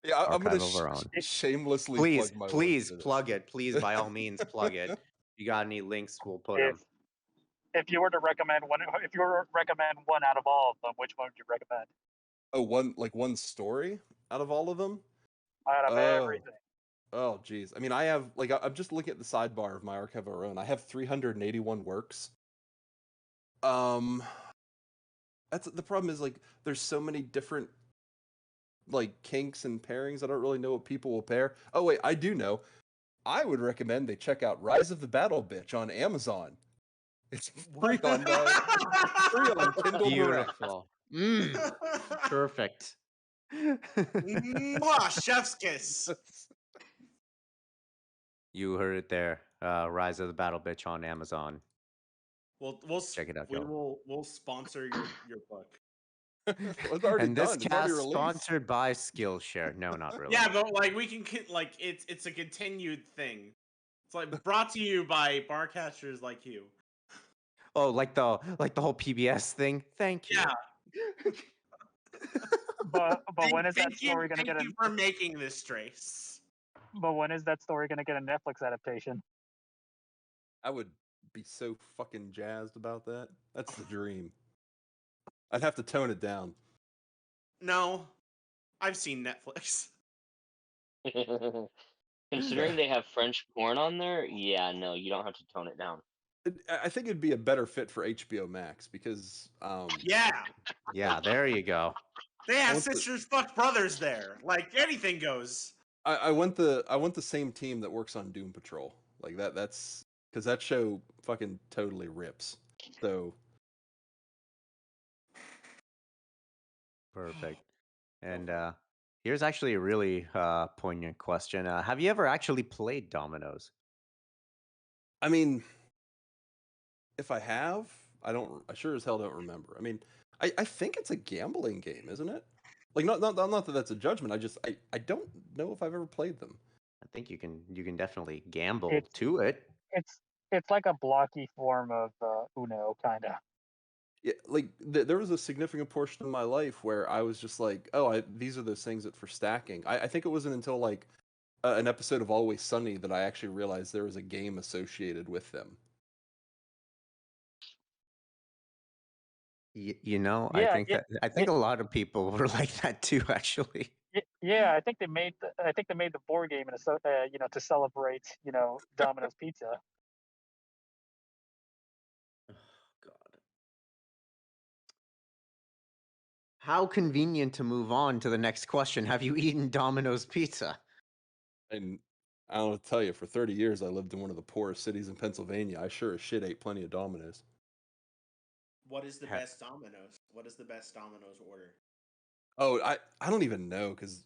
Yeah, I'm gonna Archive of Our Own. shamelessly Please, plug my please work plug it. Please, by all means, plug it. If you got any links, we'll put them. If you were to recommend one out of all of them, which one would you recommend? Oh, one story out of all of them? Out of everything. Oh, geez. I mean, I have I'm just looking at the sidebar of my Archive of Our Own. I have 381 works. That's the problem is there's so many different kinks and pairings. I don't really know what people will pair. Oh wait, I do know. I would recommend they check out Rise of the Battle Bitch on Amazon. It's free on Kindle Direct. Beautiful. Perfect. Mwah, chef's kiss. You heard it there. Rise of the Battle Bitch on Amazon. We'll Check it out, we y'all. will sponsor your book. It's already And this done. It's already cast released. sponsored by Skillshare. No, not really. Yeah, but we can it's a continued thing. It's brought to you by barcasters like you. Oh, like the whole PBS thing. Thank you. Yeah. But when is that story going to get Thank you for making this, Drace. But when is that story going to get a Netflix adaptation? I would be so fucking jazzed about that. That's the dream. I'd have to tone it down. No, I've seen Netflix. Considering they have French porn on there, yeah, no, you don't have to tone it down. I think it'd be a better fit for HBO Max because Yeah, there you go. they have sisters fuck brothers there. Anything goes. I want the same team that works on Doom Patrol. That's because that show fucking totally rips. So Perfect. And here's actually a really poignant question. Have you ever actually played dominoes? I mean, if I have, I sure as hell don't remember. I mean, I think it's a gambling game, isn't it? Not that that's a judgment. I don't know if I've ever played them. I think you can definitely gamble to it. It's like a blocky form of Uno, kind of. Yeah, there was a significant portion of my life where I was just like, these are those things that for stacking. I think it wasn't until an episode of Always Sunny that I actually realized there was a game associated with them. I think a lot of people were like that too, actually. Yeah, I think they made the board game to celebrate Domino's Pizza. Oh, God. How convenient to move on to the next question. Have you eaten Domino's Pizza? And I don't know what to tell you, for 30 years I lived in one of the poorest cities in Pennsylvania. I sure as shit ate plenty of Domino's. What is the best Domino's? What is the best Domino's order? Oh, I don't even know because,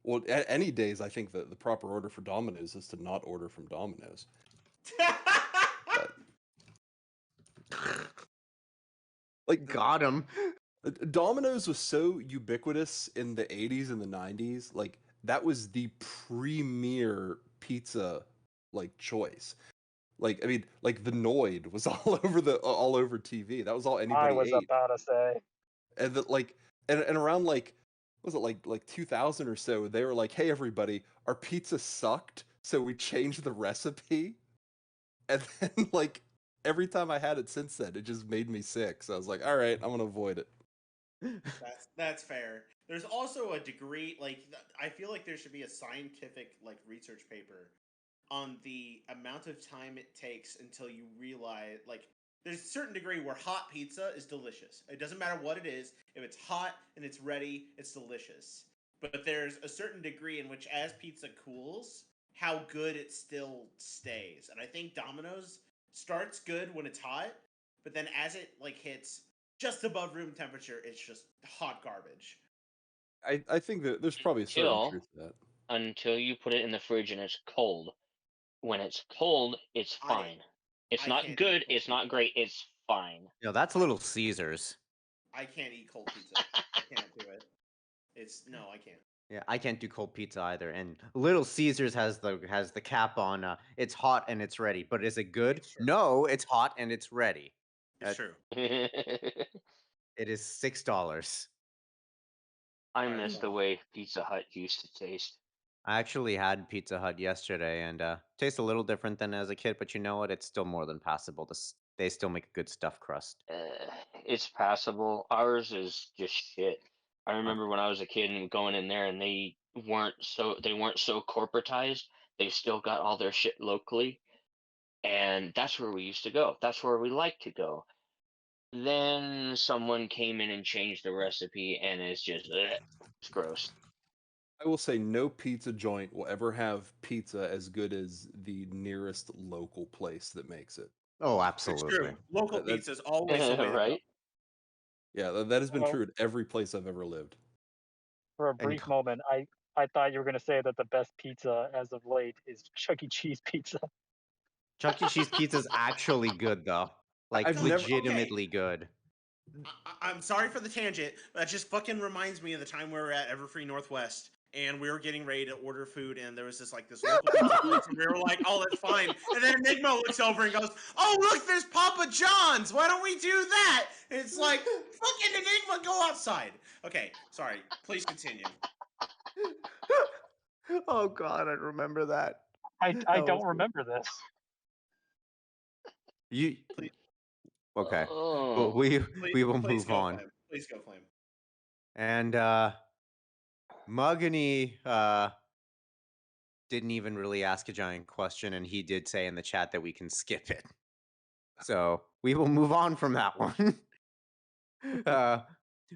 well, any days I think that the proper order for Domino's is to not order from Domino's. Got him. Domino's was so ubiquitous in the 80s and the 90s. That was the premier pizza choice. I mean, the Noid was all over TV. That was all anybody ate. I was about to say. And and around was it like 2000 or so, they were like, "Hey everybody, our pizza sucked, so we changed the recipe." And then every time I had it since then, it just made me sick. So I was like, "All right, I'm gonna avoid it." That's fair. There's also a degree I feel like there should be a scientific research paper on the amount of time it takes until you realize there's a certain degree where hot pizza is delicious. It doesn't matter what it is. If it's hot and it's ready, it's delicious. But there's a certain degree in which as pizza cools, how good it still stays. And I think Domino's starts good when it's hot, but then as it hits just above room temperature, it's just hot garbage. I think that there's probably a certain truth to that. Until you put it in the fridge and it's cold. When it's cold, it's fine. It's not good. It's not great. It's fine. That's Little Caesars. I can't eat cold pizza. I can't do it. I can't. Yeah, I can't do cold pizza either. And Little Caesars has the cap on it's hot and it's ready. But is it good? No, it's hot and it's ready. It's true. It is $6. I miss the way Pizza Hut used to taste. I actually had Pizza Hut yesterday, and tastes a little different than as a kid, but you know what? It's still more than passable. They still make a good stuffed crust. It's passable. Ours is just shit. I remember when I was a kid and going in there, and they weren't so corporatized They still got all their shit locally, and that's where we used to go. That's where we like to go. Then someone came in and changed the recipe, and it's just it's gross. I will say no pizza joint will ever have pizza as good as the nearest local place that makes it. Oh, It's absolutely. true. Local That- pizza is always the way to go. Right? Yeah, that has been Well, true at every place I've ever lived. for a And brief moment, I thought you were going to say that the best pizza as of late is Chuck E. Cheese pizza. Chuck E. Cheese pizza's actually good though. Like I've never. Okay. legitimately good. I'm sorry for the tangent. But that just fucking reminds me of the time we were at Everfree Northwest and we were getting ready to order food and there was this local pizza place and we were like, oh, that's fine. And then Enigma looks over and goes, oh, look, there's Papa John's. Why don't we do that? And it's like, fucking Enigma, go outside. Okay, sorry. Please continue. Oh god, I remember that. I That don't was- remember this. You Please. okay? Oh. We Please will move go, on. Flame. Please go, Flame. And Mugany didn't even really ask a giant question, and he did say in the chat that we can skip it. So we will move on from that one.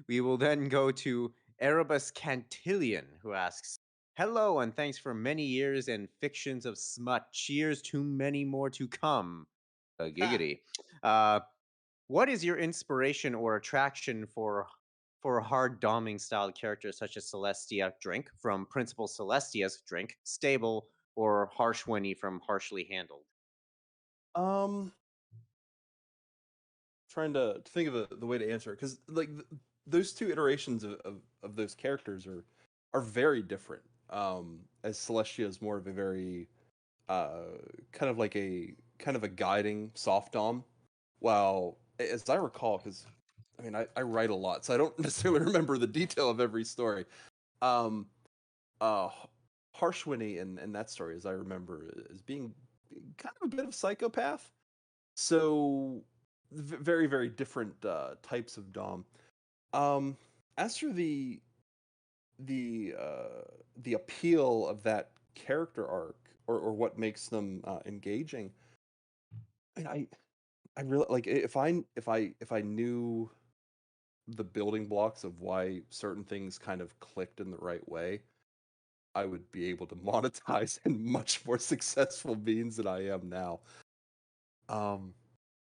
We will then go to Erebus Cantillon, who asks, hello, and thanks for many years and fictions of smut. Cheers to many more to come. Giggity. What is your inspiration or attraction for hard doming style characters such as Celestia Drink from Principal Celestia's Drink, Stable, or Harshwenny from Harshly Handled? Trying to think of the way to answer it because like those two iterations of those characters are very different. As Celestia is more of a very kind of like a kind of a guiding soft dom, while as I recall, because I mean I write a lot, so I don't necessarily remember the detail of every story. Um, Harshwinny in that story, as I remember, as being kind of a bit of a psychopath. So very very different types of dom. As for the appeal of that character arc or what makes them engaging, I mean, I really like if I knew the building blocks of why certain things kind of clicked in the right way, I would be able to monetize in much more successful means than I am now. Um,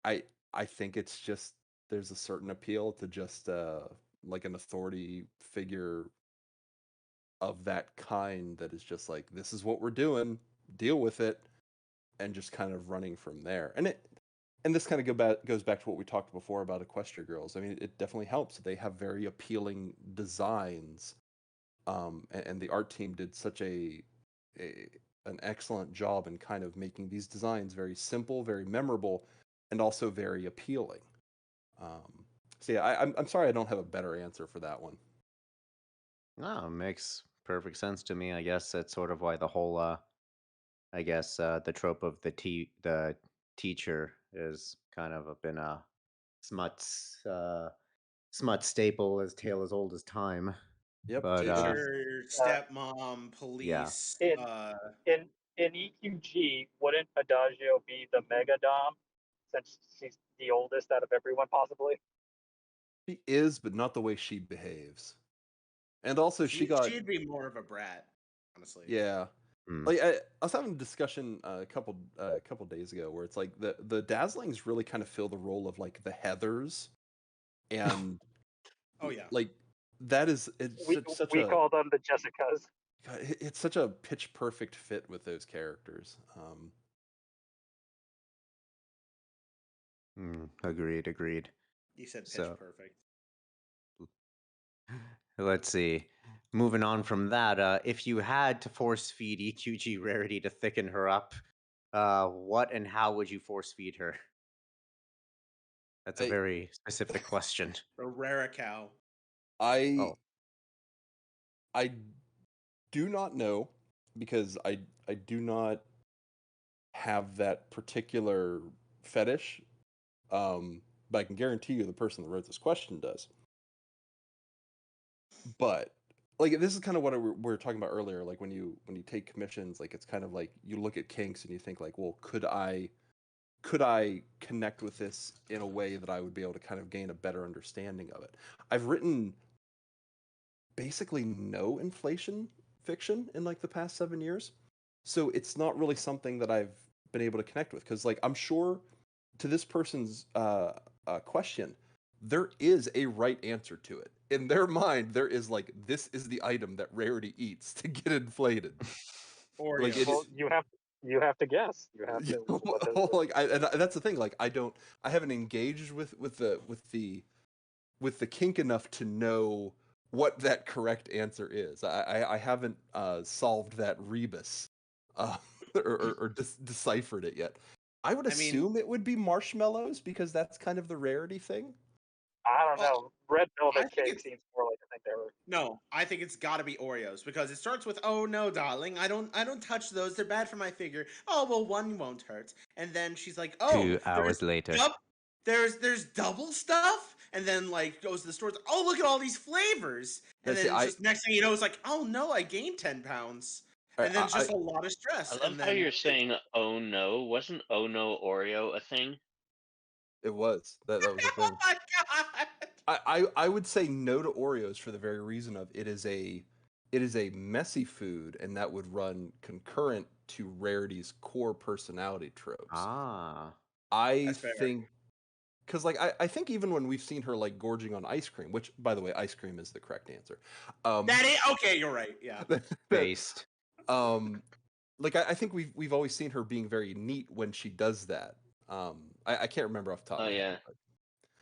I I think it's just there's a certain appeal to just like an authority figure of that kind that is just like this is what we're doing, deal with it, and just kind of running from there. And this kind of goes back to what we talked before about Equestria Girls. I mean, it definitely helps. They have very appealing designs, and the art team did such an excellent job in kind of making these designs very simple, very memorable, and also very appealing. So yeah, I'm sorry I don't have a better answer for that one. No, makes perfect sense to me. I guess that's sort of why the whole the trope of the teacher is kind of been a smut smut staple as tale as old as time. Yep. But Teacher, Uh, stepmom, yeah. police. in in EQG, wouldn't Adagio be the mega dom since she's the oldest out of everyone, possibly? She is, but not the way she behaves. And also, she got she'd be more of a brat, honestly. yeah. Hmm. Like I was having a discussion a couple days ago where it's like the Dazzlings really kind of fill the role of like the Heathers, and Oh yeah. like that is it's such We a call them the Jessicas. God, it's such a pitch perfect fit with those characters. Agreed. You said pitch So perfect. let's see. Moving on from that, if you had to force feed EQG Rarity to thicken her up, what and how would you force feed her? That's a I very specific question. A rare cow. I Oh. I do not know because I do not have that particular fetish. But I can guarantee you the person that wrote this question does. But like this is kind of what we were talking about earlier. Like when you take commissions, like it's kind of like you look at kinks and you think like, well, could I connect with this in a way that I would be able to kind of gain a better understanding of it? I've written basically no inflation fiction in like the past 7 years, so it's not really something that I've been able to connect with, because like I'm sure to this person's question, there is a right answer to it. In their mind, there is like, this is the item that Rarity eats to get inflated. Like Oreos. Well, you have to guess. You have to. What does it? like and that's the thing. Like I haven't engaged with the kink enough to know what that correct answer is. I haven't solved that rebus or deciphered it yet. I would I mean- assume it would be marshmallows, because that's kind of the Rarity thing. I don't Well, know. Red I velvet think cake it's- seems more like I think they were. No, I think it's got to be Oreos, because it starts with "Oh no, darling, I don't touch those. They're bad for my figure." Oh well, one won't hurt. And then she's like, "Oh, 2 hours later. there's double stuff." And then like goes to the store. Oh, look at all these flavors. And Now, then see, it's just next thing you know, it's like, "Oh no, I gained 10 pounds." I- And then it's I- just a lot of stress. I love and how then you're saying "oh no." Wasn't "oh no" Oreo a thing? It was that was a Oh thing. my god! I would say no to Oreos for the very reason of it is a messy food, and that would run concurrent to Rarity's core personality tropes. Ah. I That's fair. think, because like I think even when we've seen her like gorging on ice cream, which by the way, ice cream is the correct answer. That is okay. You're right. Yeah. Based. Like I think we've always seen her being very neat when she does that. I can't remember off the top Oh of my yeah. head. But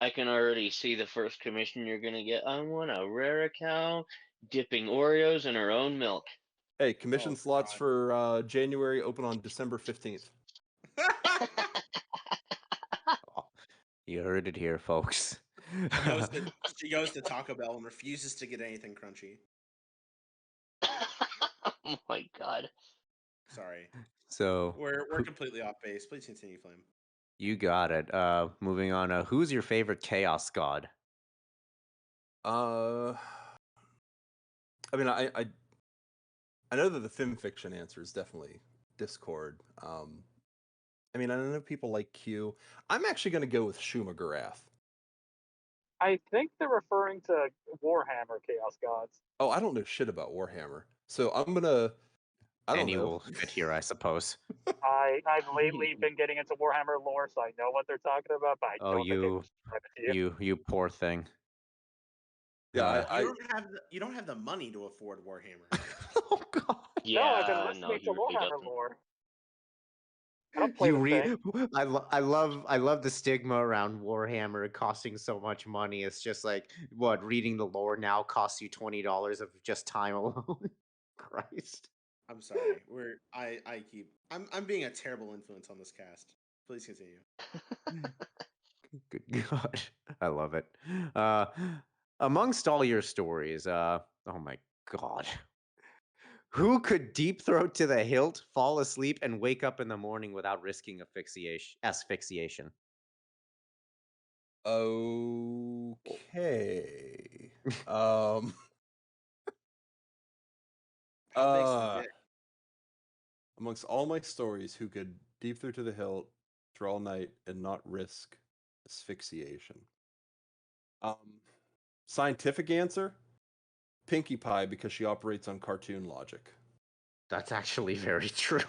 I can already see the first commission you're gonna get. I want a rare cow dipping Oreos in her own milk. hey, commission Oh, slots God. for January open on December 15th. You heard it here, folks. She goes to Taco Bell and refuses to get anything crunchy. Oh my god. Sorry, So we're who- completely off base. Please continue, Flame. you got it. Moving on. Who's your favorite chaos god? I mean, I know that the film fiction answer is definitely Discord. I mean, I know people like Q. I'm actually going to go with Shuma Garath. I think they're referring to Warhammer Chaos Gods. Oh, I don't know shit about Warhammer, so I'm gonna. I don't Any know. will fit here, I suppose. I've lately been getting into Warhammer lore, so I know what they're talking about, but I Oh, don't think I can describe it to you. You poor thing. Yeah, You don't have the money to afford Warhammer. Oh God. Yeah, No, I've been no, listening he to really Warhammer doesn't. lore. I don't play You the read. thing. I love the stigma around Warhammer costing so much money. It's just like what reading the lore now costs you $20 of just time alone. Christ. I'm sorry. I'm being a terrible influence on this cast. Please continue. Good God. I love it. Amongst all your stories, oh my God. Who could deep throat to the hilt, fall asleep, and wake up in the morning without risking asphyxiation? Okay. How big's the dick? Amongst all my stories, who could deep through to the hilt through all night and not risk asphyxiation? Scientific answer: Pinkie Pie, because she operates on cartoon logic. That's actually very true.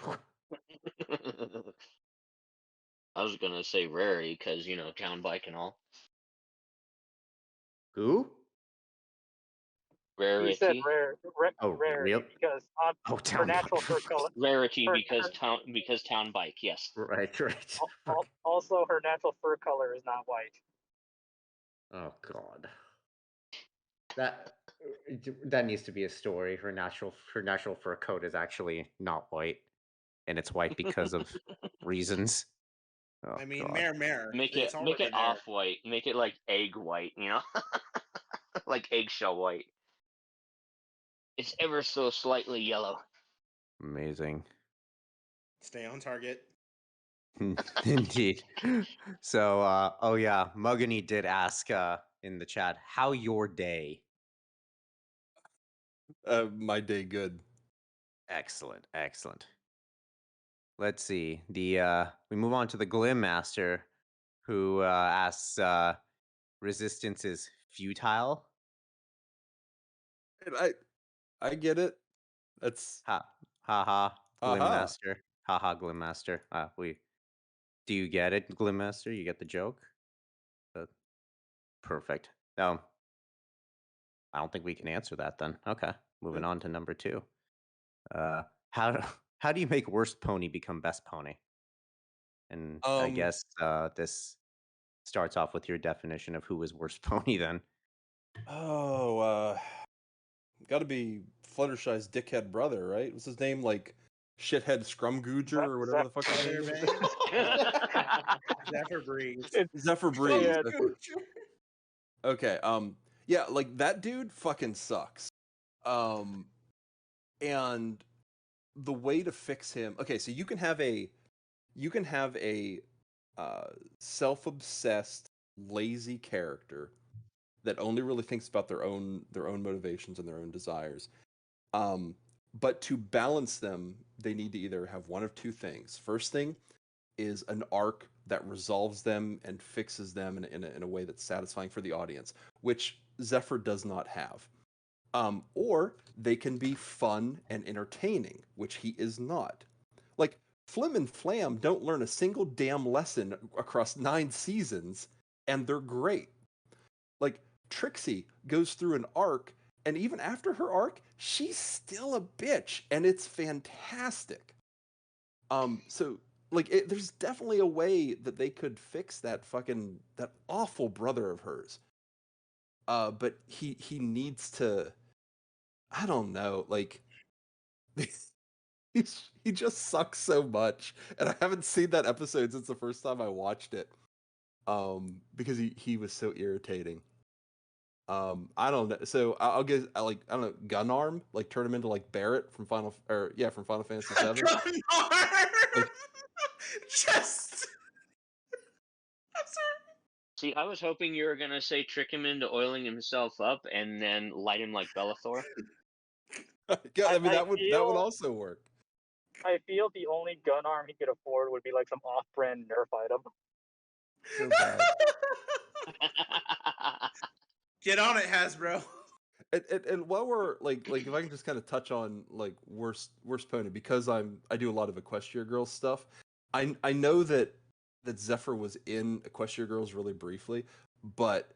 I was gonna say Rarity because town bike and all. Who? He said Rarity. Oh, rarity real? because Oh, her town natural bike. fur color. Rarity Her- because town bike. Yes. Right. Also, her natural fur color is not white. Oh God. That needs to be a story. Her natural fur coat is actually not white, and it's white because of reasons. Oh, I mean, God. mare. Make It's it already there. off white. Make it like egg white. Like eggshell white. It's ever so slightly yellow. Amazing. Stay on target. Indeed. So, oh yeah, Mugany did ask in the chat, how your day? My day good. Excellent, excellent. Let's see. We move on to the Glim Master, who asks, "Resistance is futile." And I get it. That's Ha ha, Glim aha. Master. Ha ha, Glim Master. Do you get it, Glim Master? You get the joke? Perfect. I don't think we can answer that then. Okay, moving on to number 2. How how do you make worst pony become best pony? And I guess this starts off with your definition of who is worst pony then. Oh, got to be Fluttershy's dickhead brother, right? What's his name? Like shithead Scrumgooger or whatever the fuck his name is. Zephyr Breeze. Zephyr Breeze. Yeah. Okay. Yeah, like that dude fucking sucks. And the way to fix him. Okay, so you can have a self-obsessed, lazy character that only really thinks about their own motivations and their own desires. But to balance them, they need to either have one of two things. First thing is an arc that resolves them and fixes them in a way that's satisfying for the audience, which Zephyr does not have. Or they can be fun and entertaining, which he is not. Like, Flim and Flam don't learn a single damn lesson across 9 seasons, and they're great. Like, Trixie goes through an arc, and even after her arc, she's still a bitch, and it's fantastic. So like, there's definitely a way that they could fix that awful brother of hers. But he needs to. I don't know, like he just sucks so much, and I haven't seen that episode since the first time I watched it. Because he was so irritating. I don't know. So I'll get I don't know, gun arm, like turn him into like Barrett from Final Fantasy VII. Like, Just. I'm sorry. See, I was hoping you were gonna say trick him into oiling himself up and then light him like Bellathor. yeah, I mean I that would also work. I feel the only gun arm he could afford would be like some off-brand Nerf item. So bad. Get on it, Hasbro. And while we're like if I can just kind of touch on like worst pony, because I do a lot of Equestria Girls stuff. I know that Zephyr was in Equestria Girls really briefly, but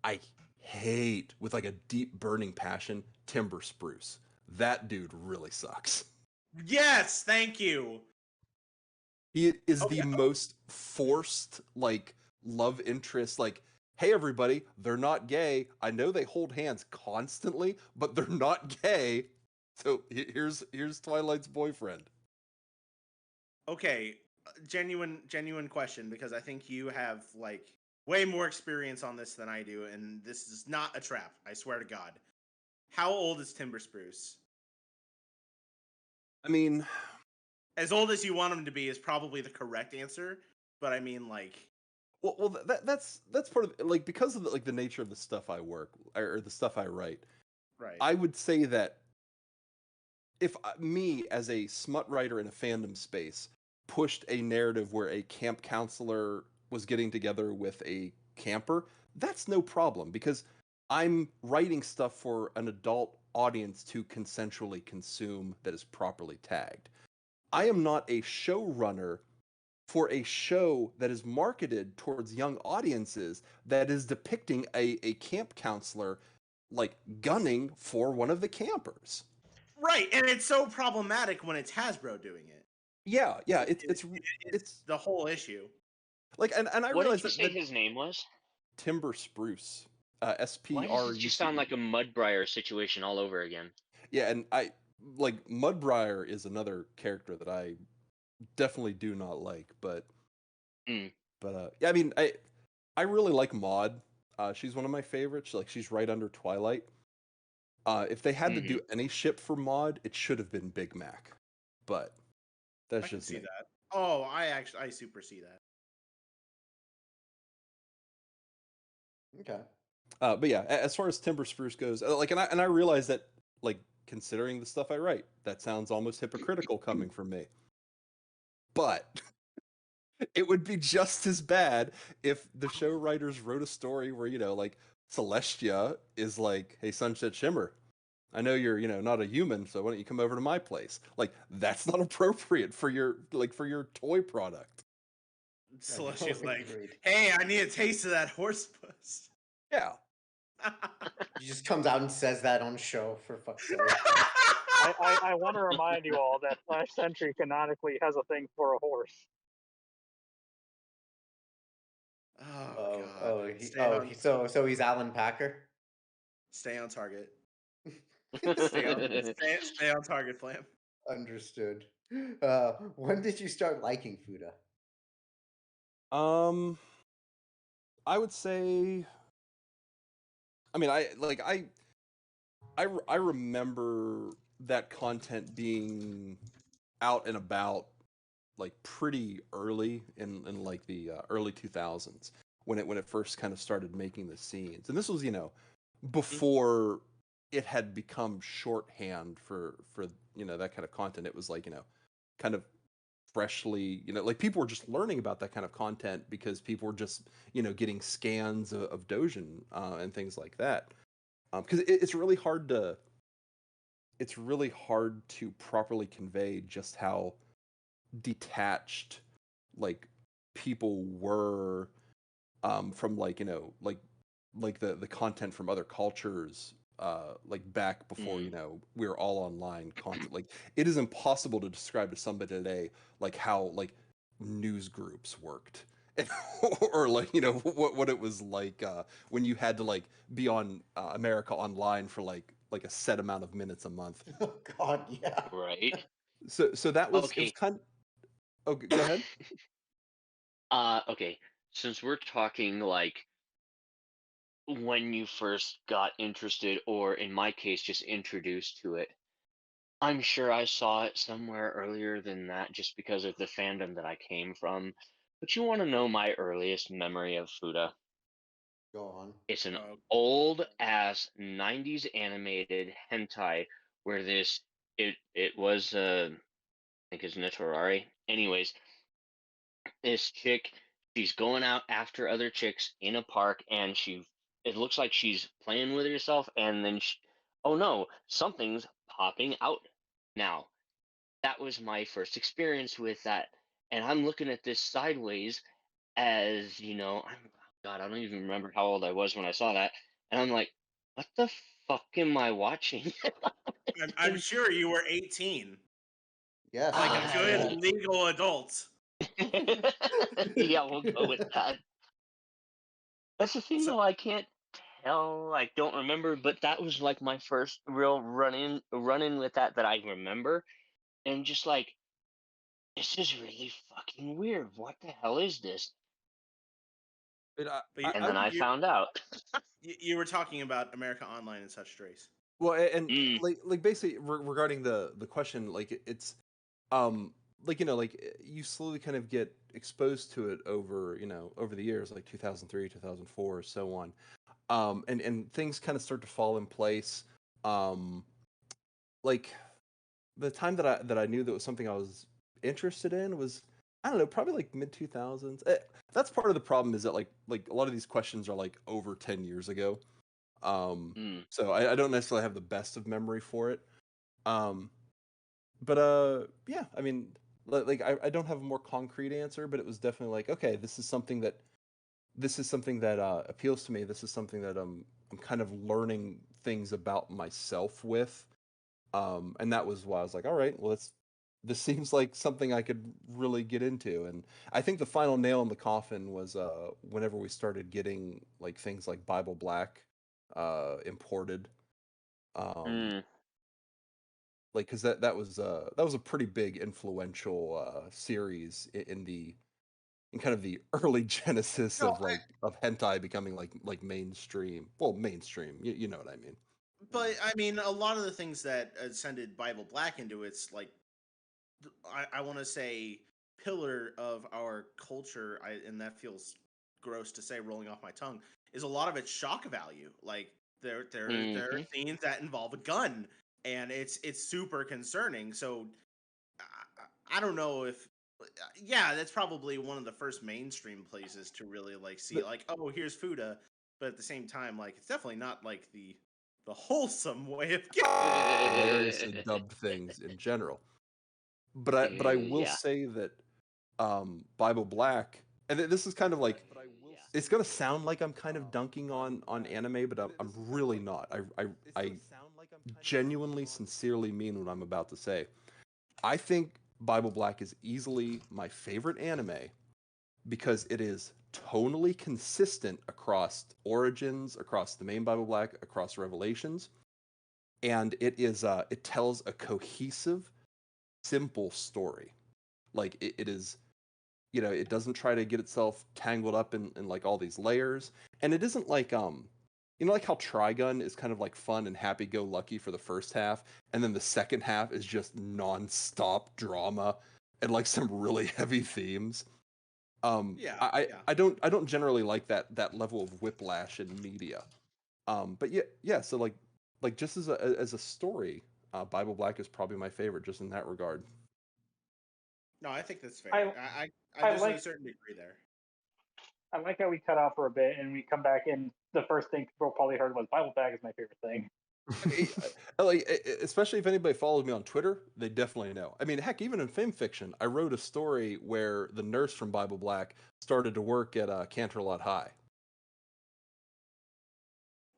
I hate with like a deep burning passion Timber Spruce. That dude really sucks. Yes, thank you. He is the most forced like love interest. Like, hey everybody, they're not gay. I know they hold hands constantly, but they're not gay. So here's Twilight's boyfriend. Okay, genuine question, because I think you have like way more experience on this than I do, and this is not a trap. I swear to God. How old is Timber Spruce? I mean, as old as you want him to be is probably the correct answer, but I mean like. Well, that's part of like, because of the nature of the stuff I work or the stuff I write. Right. I would say that if me as a smut writer in a fandom space pushed a narrative where a camp counselor was getting together with a camper, that's no problem, because I'm writing stuff for an adult audience to consensually consume that is properly tagged. I am not a showrunner for a show that is marketed towards young audiences that is depicting a camp counselor like gunning for one of the campers. Right, and it's so problematic when it's Hasbro doing it. Yeah, it's the whole issue. Like, and I what realized did you say his name was? Timber Spruce. SPR. Why does it just sound like a Mudbriar situation all over again? Yeah, and I like Mudbriar is another character that I definitely do not like, but yeah, I mean, I really like Maud. She's one of my favorites. Like, she's right under Twilight. If they had to do any ship for Maud, it should have been Big Mac, but that's I just see me. that. Oh, I super see that. Okay. But yeah, as far as Timber Spruce goes, like, and I realize that like considering the stuff I write, that sounds almost hypocritical coming from me. But it would be just as bad if the show writers wrote a story where, like Celestia is like, "Hey, Sunset Shimmer, I know you're, not a human, so why don't you come over to my place?" Like, that's not appropriate for your toy product. Celestia's like, Agreed. "Hey, I need a taste of that horse puss." Yeah. He just comes out and says that on show, for fuck's sake. I want to remind you all that Flash Sentry canonically has a thing for a horse. Oh God! So he's Alan Packer. Stay on target. Stay on target, Flam. Understood. When did you start liking Fuda? I would say, I mean, I remember that content being out and about like pretty early in like the early 2000s when it first kind of started making the scenes. And this was, before it had become shorthand for that kind of content. It was like, kind of freshly, like people were just learning about that kind of content because people were just, getting scans of Dojin and things like that. Because it's really hard to properly convey just how detached like people were from like the content from other cultures like back before we were all online content. Like, it is impossible to describe to somebody today like how like news groups worked or like what it was like when you had to like be on America Online for like a set amount of minutes a month. Oh God, yeah. Right. So that was, it was Okay. kind of, oh, go ahead. Okay. Since we're talking like when you first got interested, or in my case, just introduced to it, I'm sure I saw it somewhere earlier than that just because of the fandom that I came from. But you want to know my earliest memory of Fuda? Go on. It's an Oh, old ass 90s animated hentai where it was I think it's Netorari. Anyways, this chick, she's going out after other chicks in a park, and it looks like she's playing with herself, and then oh no, something's popping out now. That was my first experience with that, and I'm looking at this sideways, as God, I don't even remember how old I was when I saw that, and I'm like, what the fuck am I watching? I'm sure you were 18, Yes. like a good I legal adult. yeah, we'll go with that. That's the thing, So, though. I can't tell. I don't remember, but that was like my first real run in with that I remember, and just like, this is really fucking weird. What the hell is this? But but And I then would, I found out. you were talking about America Online and such, Drace. well, and Mm, like basically regarding the question, like it's like you slowly kind of get exposed to it over over the years, like 2003, 2004, so on, and things kind of start to fall in place. um like the time that I knew that was something I was interested in was, I don't know, probably like mid 2000s. That's part of the problem, is that like a lot of these questions are like over 10 years ago. um mm. so I don't necessarily have the best of memory for it. um but yeah, I mean, like I don't have a more concrete answer, but it was definitely like, okay, this is something that appeals to me. This is something that I'm kind of learning things about myself with. And that was why I was like, all right, well, this seems like something I could really get into. And I think the final nail in the coffin was whenever we started getting like things like Bible Black imported. um Mm. like, because that was a pretty big influential series in kind of the early genesis No, of hentai becoming like mainstream. Well, mainstream, you know what I mean. but I mean, a lot of the things that ascended Bible Black into its like, I want to say, pillar of our culture, and that feels gross to say, rolling off my tongue, is a lot of its shock value. Like there are Hmm. scenes that involve a gun. and it's super concerning. So I don't know if yeah, that's probably one of the first mainstream places to really like see like, oh, here's Fuda, but at the same time, like it's definitely not like the wholesome way of getting Hilariously dubbed things in general. But I will Yeah. say that Bible Black, and this is kind of like, it's gonna sound like I'm kind of dunking on anime, but I'm really not. I genuinely, sincerely mean what I'm about to say. I think Bible Black is easily my favorite anime because it is tonally consistent across Origins, across the main Bible Black, across Revelations, and it tells a cohesive, simple story. Like it is, it doesn't try to get itself tangled up in like all these layers, and it isn't like like how Trigun is kind of like fun and happy-go-lucky for the first half, and then the second half is just non-stop drama and like some really heavy themes. I don't generally like that level of whiplash in media. But yeah. So like just as a story, Bible Black is probably my favorite, just in that regard. No, I think that's fair. I There's like a certain degree there. I like how we cut off for a bit and we come back and the first thing people probably heard was Bible Bag is my favorite thing. Like, especially if anybody follows me on Twitter, they definitely know. I mean, heck, even in fan fiction, I wrote a story where the nurse from Bible Black started to work at Canterlot High.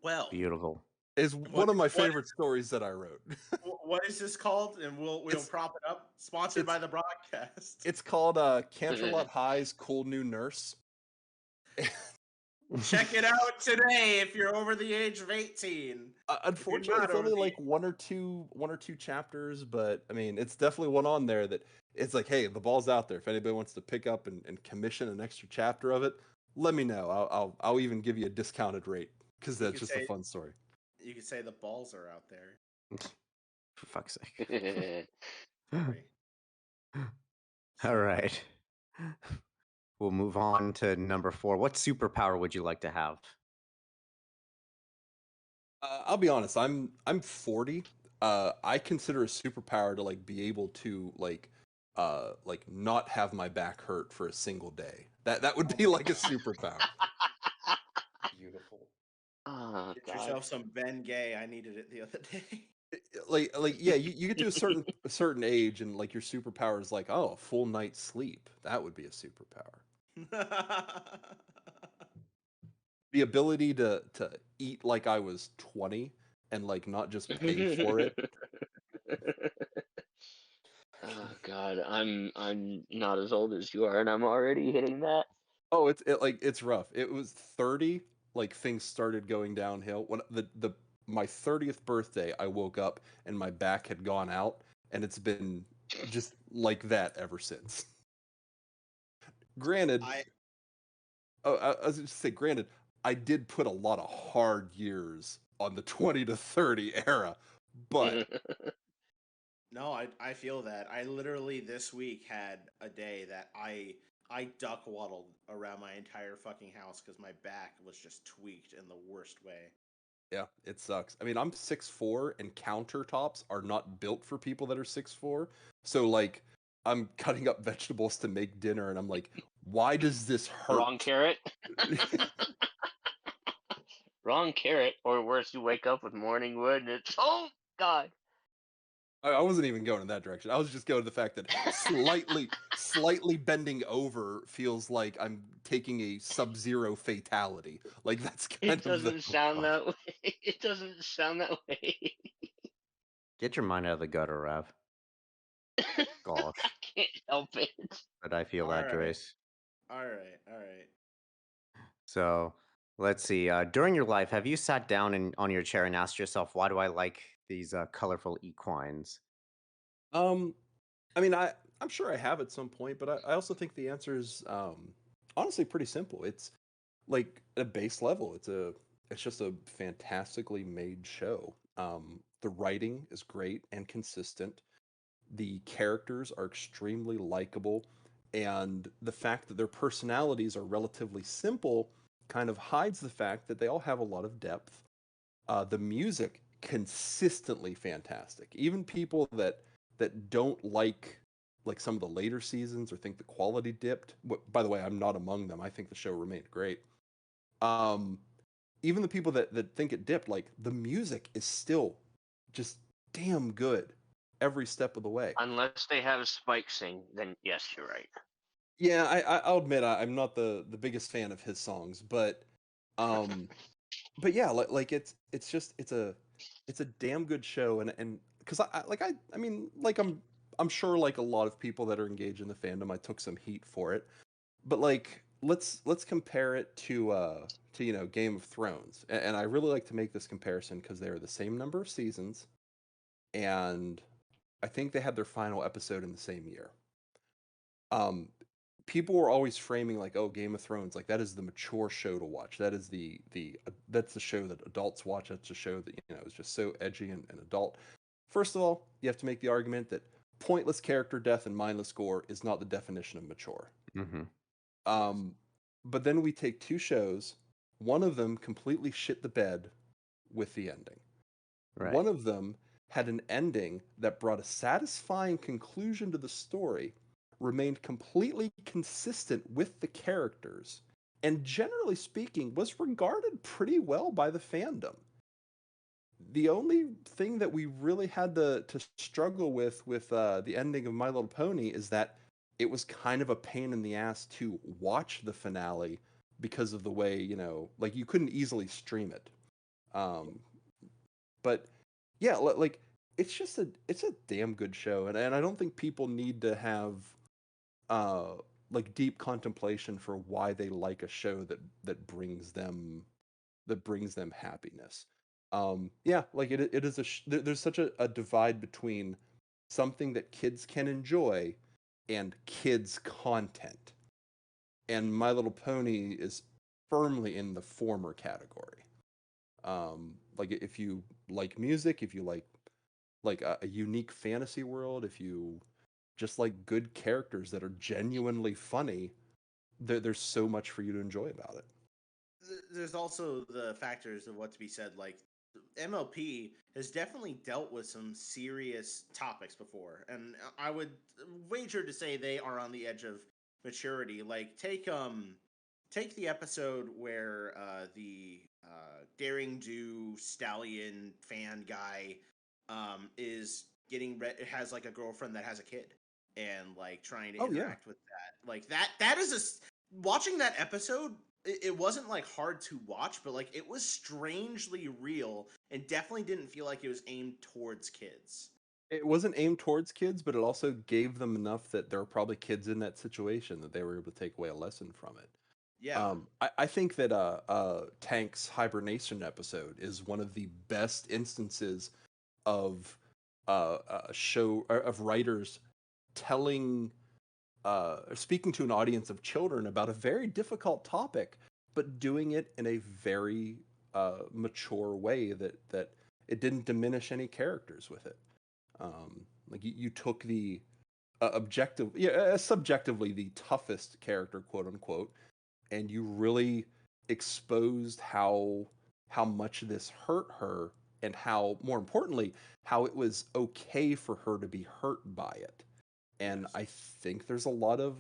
Well, Beautiful. Is one of my favorite stories that I wrote. What is this called? And we'll prop it up. Sponsored by the broadcast. It's called Canterlot High's Cool New Nurse. Check it out today if you're over the age of 18. Unfortunately, it's only like one or two chapters, but I mean, it's definitely one on there that it's like, hey, the ball's out there. If anybody wants to pick up and commission an extra chapter of it, let me know. I'll even give you a discounted rate because that's just a fun story. You could say the balls are out there. For fuck's sake. All right. We'll move on to number 4. What superpower would you like to have? I'll be honest. I'm 40. I consider a superpower to like be able to like not have my back hurt for a single day. That would be like a superpower. Beautiful. Oh, Get God. yourself some Ben Gay. I needed it the other day. Like yeah, you get to a certain age and like your superpower is like, oh, a full night's sleep. That would be a superpower. The ability to eat like I was 20 and like not just pay for it. Oh God, I'm not as old as you are, and I'm already hitting that. Oh, it's rough. It was 30, like things started going downhill. When my 30th birthday, I woke up and my back had gone out, and it's been just like that ever since. Granted, I was just say, granted, I did put a lot of hard years on the 20 to 30 era, but no, I feel that. I literally this week had a day that I duck waddled around my entire fucking house because my back was just tweaked in the worst way. Yeah, it sucks. I mean, I'm 6'4", and countertops are not built for people that are 6'4". So like, I'm cutting up vegetables to make dinner, and I'm like, why does this hurt? Wrong carrot. Wrong carrot, or worse, you wake up with morning wood, and it's God. I wasn't even going in that direction. I was just going to the fact that slightly bending over feels like I'm taking a Sub-Zero fatality. Like that's kind of. It doesn't sound that way. It doesn't sound that way. Get your mind out of the gutter, Rav. Gosh. I can't help it. But I feel that, Drace. All right. So let's see. During your life, have you sat down on your chair and asked yourself, why do I like these colorful equines? I mean, I'm sure I have at some point, but I also think the answer is honestly pretty simple. It's like at a base level, it's just a fantastically made show. The writing is great and consistent. The characters are extremely likable, and the fact that their personalities are relatively simple kind of hides the fact that they all have a lot of depth. The music consistently fantastic. Even people that don't like some of the later seasons or think the quality dipped. By the way, I'm not among them. I think the show remained great. Even the people that think it dipped, like the music is still just damn good every step of the way. Unless they have Spike sing, then yes, you're right. Yeah, I'll admit I'm not the biggest fan of his songs, but yeah, like it's a damn good show, and because I mean, like I'm sure like a lot of people that are engaged in the fandom, I took some heat for it, but like let's compare it to Game of Thrones, and I really like to make this comparison because they are the same number of seasons, and I think they had their final episode in the same year. People were always framing like, oh, Game of Thrones, like that is the mature show to watch. That is that's the show that adults watch. That's a show that is just so edgy and adult. First of all, you have to make the argument that pointless character death and mindless gore is not the definition of mature. Mm-hmm. But then we take two shows. One of them completely shit the bed with the ending. Right. One of them had an ending that brought a satisfying conclusion to the story, remained completely consistent with the characters, and generally speaking, was regarded pretty well by the fandom. The only thing that we really had to struggle with the ending of My Little Pony is that it was kind of a pain in the ass to watch the finale because of the way, like you couldn't easily stream it. But yeah, like it's a damn good show, and I don't think people need to have like deep contemplation for why they like a show that brings them happiness. Yeah, like it is there's such a divide between something that kids can enjoy and kids content, and My Little Pony is firmly in the former category. Like if you like music, if you like a unique fantasy world, if you just like good characters that are genuinely funny, there's so much for you to enjoy about it. There's also the factors of what to be said. Like MLP has definitely dealt with some serious topics before, and I would wager to say they are on the edge of maturity. Like take the episode where the Daring Do Stallion fan guy is has like a girlfriend that has a kid and like trying to interact with that. Like that is watching that episode, it wasn't like hard to watch, but like it was strangely real and definitely didn't feel like it was aimed towards kids. It wasn't aimed towards kids, but it also gave them enough that there were probably kids in that situation that they were able to take away a lesson from it. Yeah. I think that Tank's hibernation episode is one of the best instances of a show of writers telling speaking to an audience of children about a very difficult topic, but doing it in a very mature way that it didn't diminish any characters with it. Like you took the subjectively the toughest character, quote unquote, and you really exposed how much this hurt her, and how, more importantly, how it was okay for her to be hurt by it. And I think there's a lot of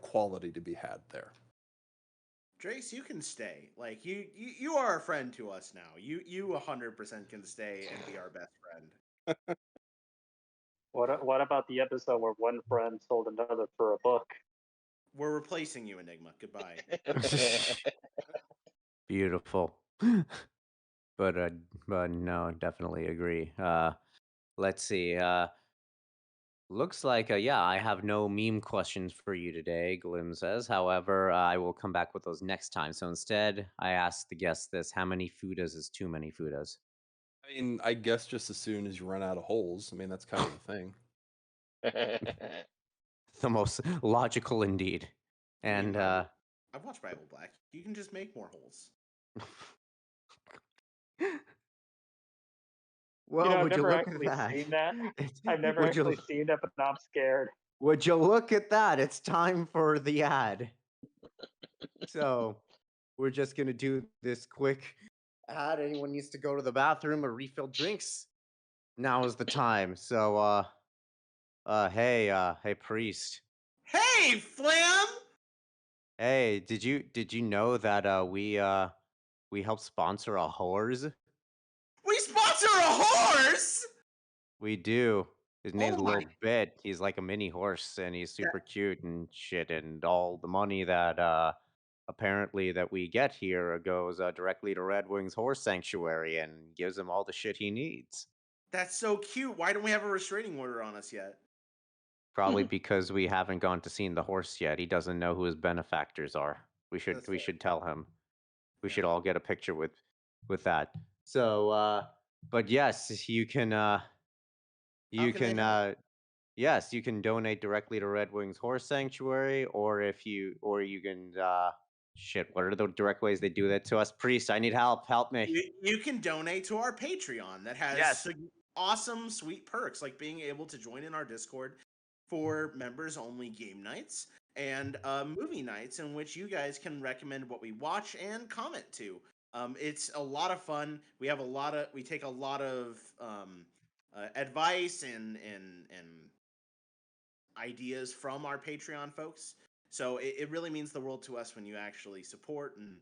quality to be had there. Drace, you can stay. Like you are a friend to us now. You 100% can stay and be our best friend. What about the episode where one friend sold another for a book? We're replacing you, Enigma. Goodbye. Beautiful. But no, definitely agree. Let's see. Looks like yeah, I have no meme questions for you today, Glim says. However, I will come back with those next time. So instead, I ask the guest this: how many fudas is too many fudas? I mean, I guess just as soon as you run out of holes. I mean, that's kind of the thing. The most logical indeed. And I've watched Bible Black. You can just make more holes. Well, I've would you never look actually at that? seen that. I've never actually seen that, but now I'm scared. Would you look at that? It's time for the ad. So we're just gonna do this quick anyone needs to go to the bathroom or refill drinks, now is the time. So, hey, priest. Hey, Flam! Hey, did you know that we help sponsor a whores? We sponsor a horse! We do. His name's Oh my. Little Bit. He's like a mini horse, and he's super cute and shit. And all the money that apparently that we get here goes directly to Red Wings Horse Sanctuary and gives him all the shit he needs. That's so cute. Why don't we have a restraining order on us yet? Probably because we haven't gone to see the horse yet. He doesn't know who his benefactors are. We should That's fair. tell him. We Yeah. should all get a picture with that. So, but yes, you can How can they help? yes, you can donate directly to Red Wings Horse Sanctuary, or you can shit. What are the direct ways they do that to us? Priest, I need help. Help me. You can donate to our Patreon that has Yes. awesome, sweet perks like being able to join in our Discord for members only game nights and movie nights in which you guys can recommend what we watch and comment to. It's a lot of fun. We take a lot of advice and ideas from our Patreon folks. So it really means the world to us when you actually support and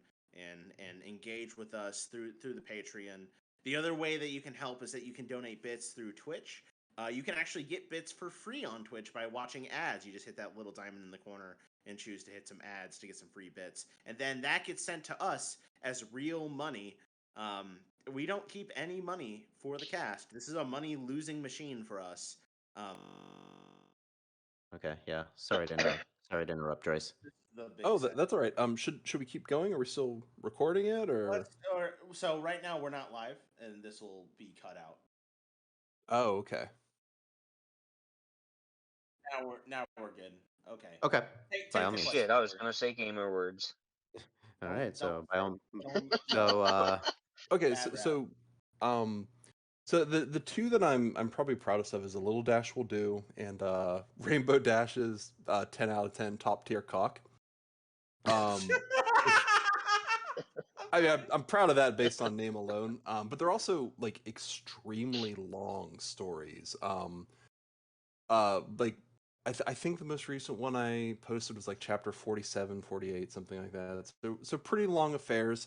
engage with us through the Patreon. The other way that you can help is that you can donate bits through Twitch. You can actually get bits for free on Twitch by watching ads. You just hit that little diamond in the corner and choose to hit some ads to get some free bits. And then that gets sent to us as real money. We don't keep any money for the cast. This is a money-losing machine for us. Okay, yeah. Sorry to interrupt. Sorry to interrupt, Drace. The big Oh, set. that's all right. Should we keep going? Are we still recording it, or? So right now we're not live, and this will be cut out. Oh, okay. Now we're good. Okay. Okay. Take By all the means. question. Shit, I was gonna say gamer words. All right. So don't- so Okay, Bad so, rap. so um so the two that I'm probably proudest of is A Little Dash Will Do and Rainbow Dash's 10 out of 10 top tier cock. Which I mean, I'm proud of that based on name alone. But they're also like extremely long stories. Like I think the most recent one I posted was like chapter 47, 48, something like that. So pretty long affairs.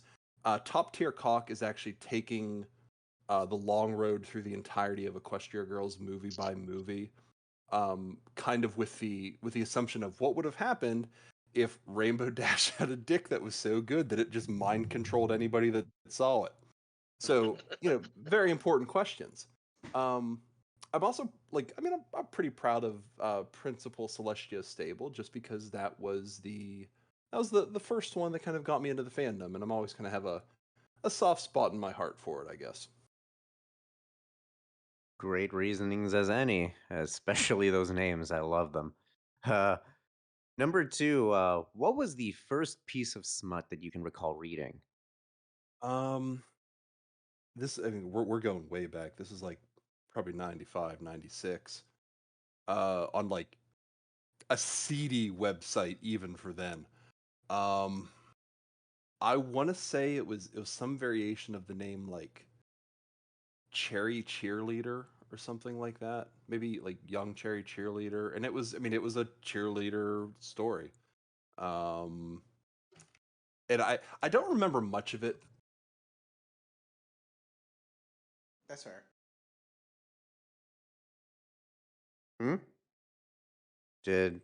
Top tier cock is actually taking the long road through the entirety of Equestria Girls movie by movie, kind of with the assumption of what would have happened if Rainbow Dash had a dick that was so good that it just mind controlled anybody that saw it. So very important questions. I'm also I'm pretty proud of Principal Celestia Stable just because that was the first one that kind of got me into the fandom, and I'm always kind of have a soft spot in my heart for it, I guess. great reasonings as any, especially those names. I love them. Number two, what was the first piece of smut that you can recall reading? This, I mean, we're going way back. This is like probably 95, 96. On like a seedy website even for then. I want to say it was some variation of the name like Cherry Cheerleader or something like that. Maybe like Young Cherry Cheerleader, and it was a cheerleader story. And I don't remember much of it. That's fair. Hmm? Did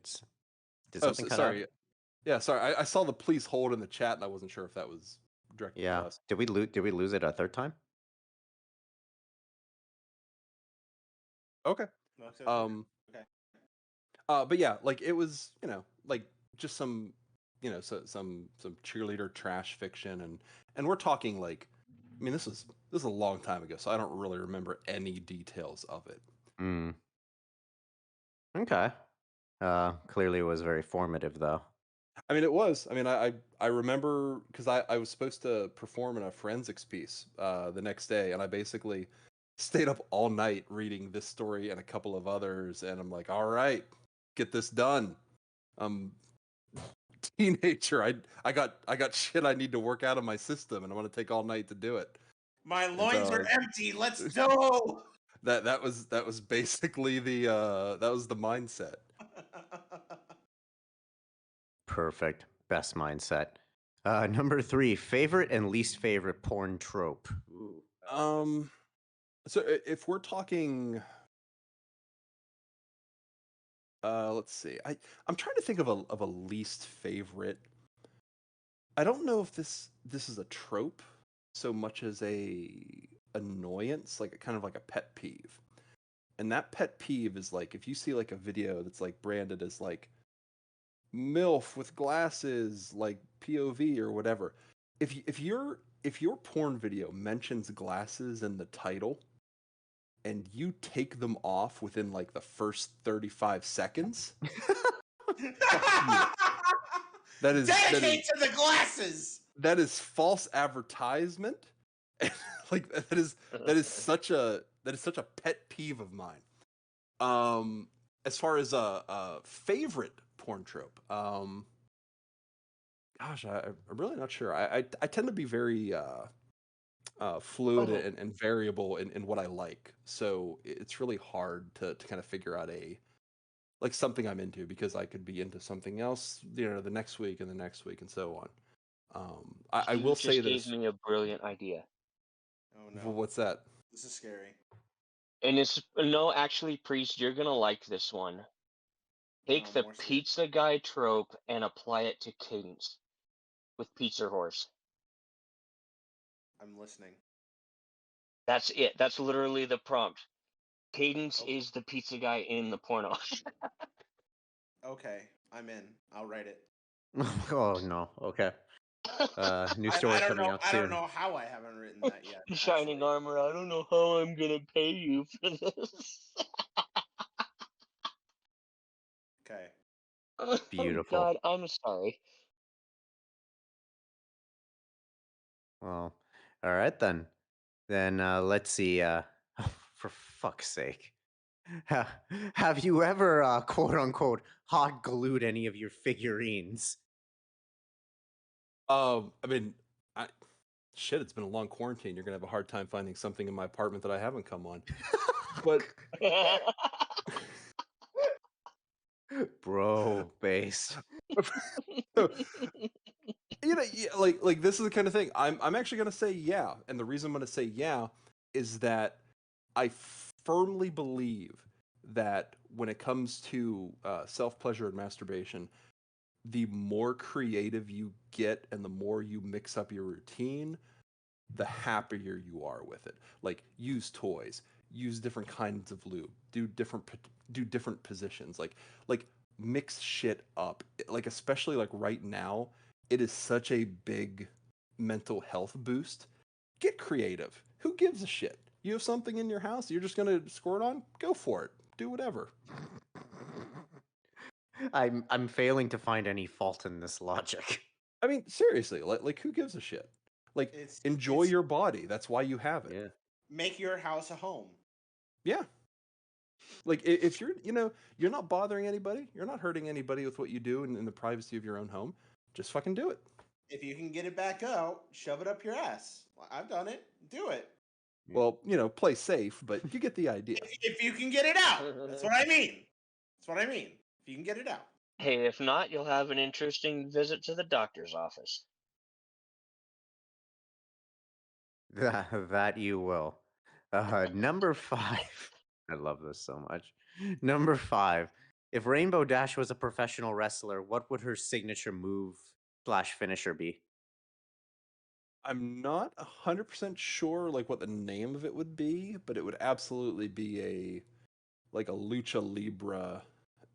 something cut sorry. out? Yeah, sorry. I saw the please hold in the chat, and I wasn't sure if that was directed Yeah. at us. Did we lose it a third time? Okay. Okay. But yeah, like it was, like just some, some cheerleader trash fiction, and we're talking like, I mean, this is a long time ago, so I don't really remember any details of it. Hmm. Okay. Clearly it was very formative, though. I mean, it was. I mean, I remember because I was supposed to perform in a forensics piece the next day, and I basically stayed up all night reading this story and a couple of others, and I'm like, all right, get this done. teenager. I got shit I need to work out of my system, and I'm gonna take all night to do it. My And loins so are empty. Let's go. that was basically the mindset. Perfect. Best mindset. Number 3, favorite and least favorite porn trope. Ooh. So if we're talking, let's see. I'm trying to think of a least favorite. I don't know if this is a trope so much as a annoyance, like kind of like a pet peeve. And that pet peeve is like if you see like a video that's like branded as like MILF with glasses, like POV or whatever. If your porn video mentions glasses in the title and you take them off within like the first 35 seconds, that is dedicate to the glasses. That is false advertisement. Like that is such a pet peeve of mine. As far as a favorite porn trope, gosh, I'm really not sure. I tend to be very fluid and variable in what I like, so it's really hard to kind of figure out like something I'm into, because I could be into something else, the next week and the next week and so on. I will say You that. just gave me a brilliant idea. Oh no! What's that? This is scary. And it's no, actually, Priest, you're gonna like this one. Take Oh, the more scary. pizza guy trope and apply it to Cadence with Pizza Horse. I'm listening. That's it. That's literally the prompt. Cadence is the pizza guy in the porno. Okay, I'm in. I'll write it. Oh no. Okay. New story coming out soon. I don't know how I haven't written that yet. Shining actually. armor. I don't know how I'm gonna pay you for this. Okay. Beautiful. Oh God, I'm sorry. Well, all right then. Then let's see. For fuck's sake, have you ever quote unquote hot glued any of your figurines? I mean, shit, it's been a long quarantine. You're gonna have a hard time finding something in my apartment that I haven't come on. But bro, based. like this is the kind of thing I'm actually gonna say yeah, and the reason I'm gonna say yeah is that I firmly believe that when it comes to self-pleasure and masturbation, the more creative you get and the more you mix up your routine, the happier you are with it. Like, use toys, use different kinds of lube, do different positions, like mix shit up. Like, especially like right now, it is such a big mental health boost. Get creative. Who gives a shit? You have something in your house you're just gonna squirt on? Go for it. Do whatever. I'm failing to find any fault in this logic. I mean, seriously, like who gives a shit? Like, enjoy your body. That's why you have it. Yeah. Make your house a home. Yeah. Like, if you're, you're not bothering anybody, you're not hurting anybody with what you do in the privacy of your own home, just fucking do it. If you can get it back out, shove it up your ass. I've done it. Do it. Well, play safe, but you get the idea. If you can get it out. That's what I mean. That's what I mean. If you can get it out. Hey, if not, you'll have an interesting visit to the doctor's office. That you will. Number 5. I love this so much. Number 5. If Rainbow Dash was a professional wrestler, what would her signature move / finisher be? I'm not 100% sure like what the name of it would be, but it would absolutely be a lucha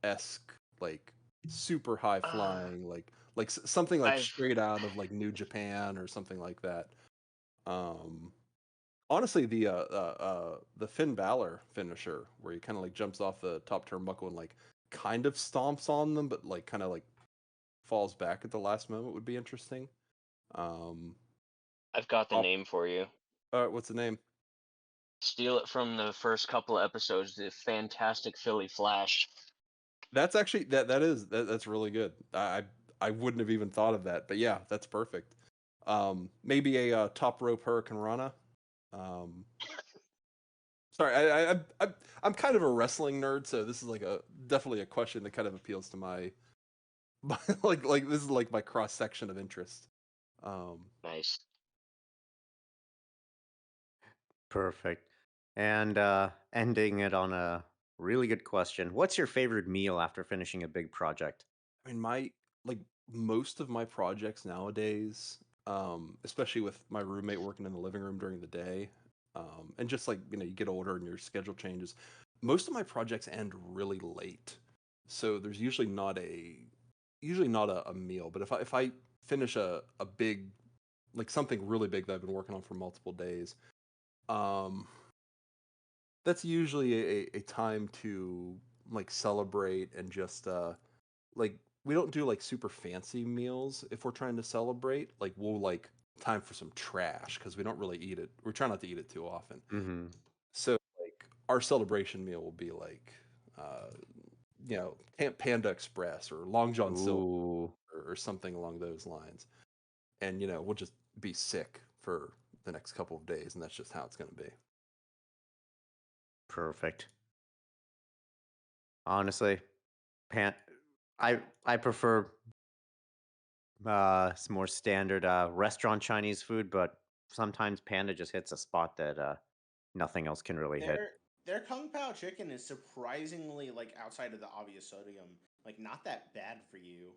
libre-esque, like super high flying, like something like straight out of like New Japan or something like that. Honestly, the Finn Balor finisher, where he kind of like jumps off the top turnbuckle and like kind of stomps on them, but like kind of like falls back at the last moment, would be interesting. I've got the name for you. All right, what's the name? Steal it from the first couple of episodes. The Fantastic Philly Flash. That's actually that's really good. I wouldn't have even thought of that. But yeah, that's perfect. Maybe a top rope hurricane rana. Sorry, I'm kind of a wrestling nerd, so this is like definitely a question that kind of appeals to my like this is like my cross section of interest. Nice. Perfect. And ending it on a really good question. What's your favorite meal after finishing a big project? I mean, like most of my projects nowadays, especially with my roommate working in the living room during the day, and just like you get older and your schedule changes, most of my projects end really late. So there's usually not a meal. But if I finish a big like something really big that I've been working on for multiple days, um, that's usually a time to like celebrate and just like we don't do like super fancy meals if we're trying to celebrate. Like we'll like time for some trash because we don't really eat it. We try not to eat it too often. Mm-hmm. So like our celebration meal will be like uh Panda Express or Long John Silver Ooh, or something along those lines. And we'll just be sick for the next couple of days, and that's just how it's going to be. perfect. Honestly, pan I prefer some more standard restaurant Chinese food, but sometimes Panda just hits a spot that nothing else can really hit. Their Kung Pao chicken is surprisingly like outside of the obvious sodium, like not that bad for you.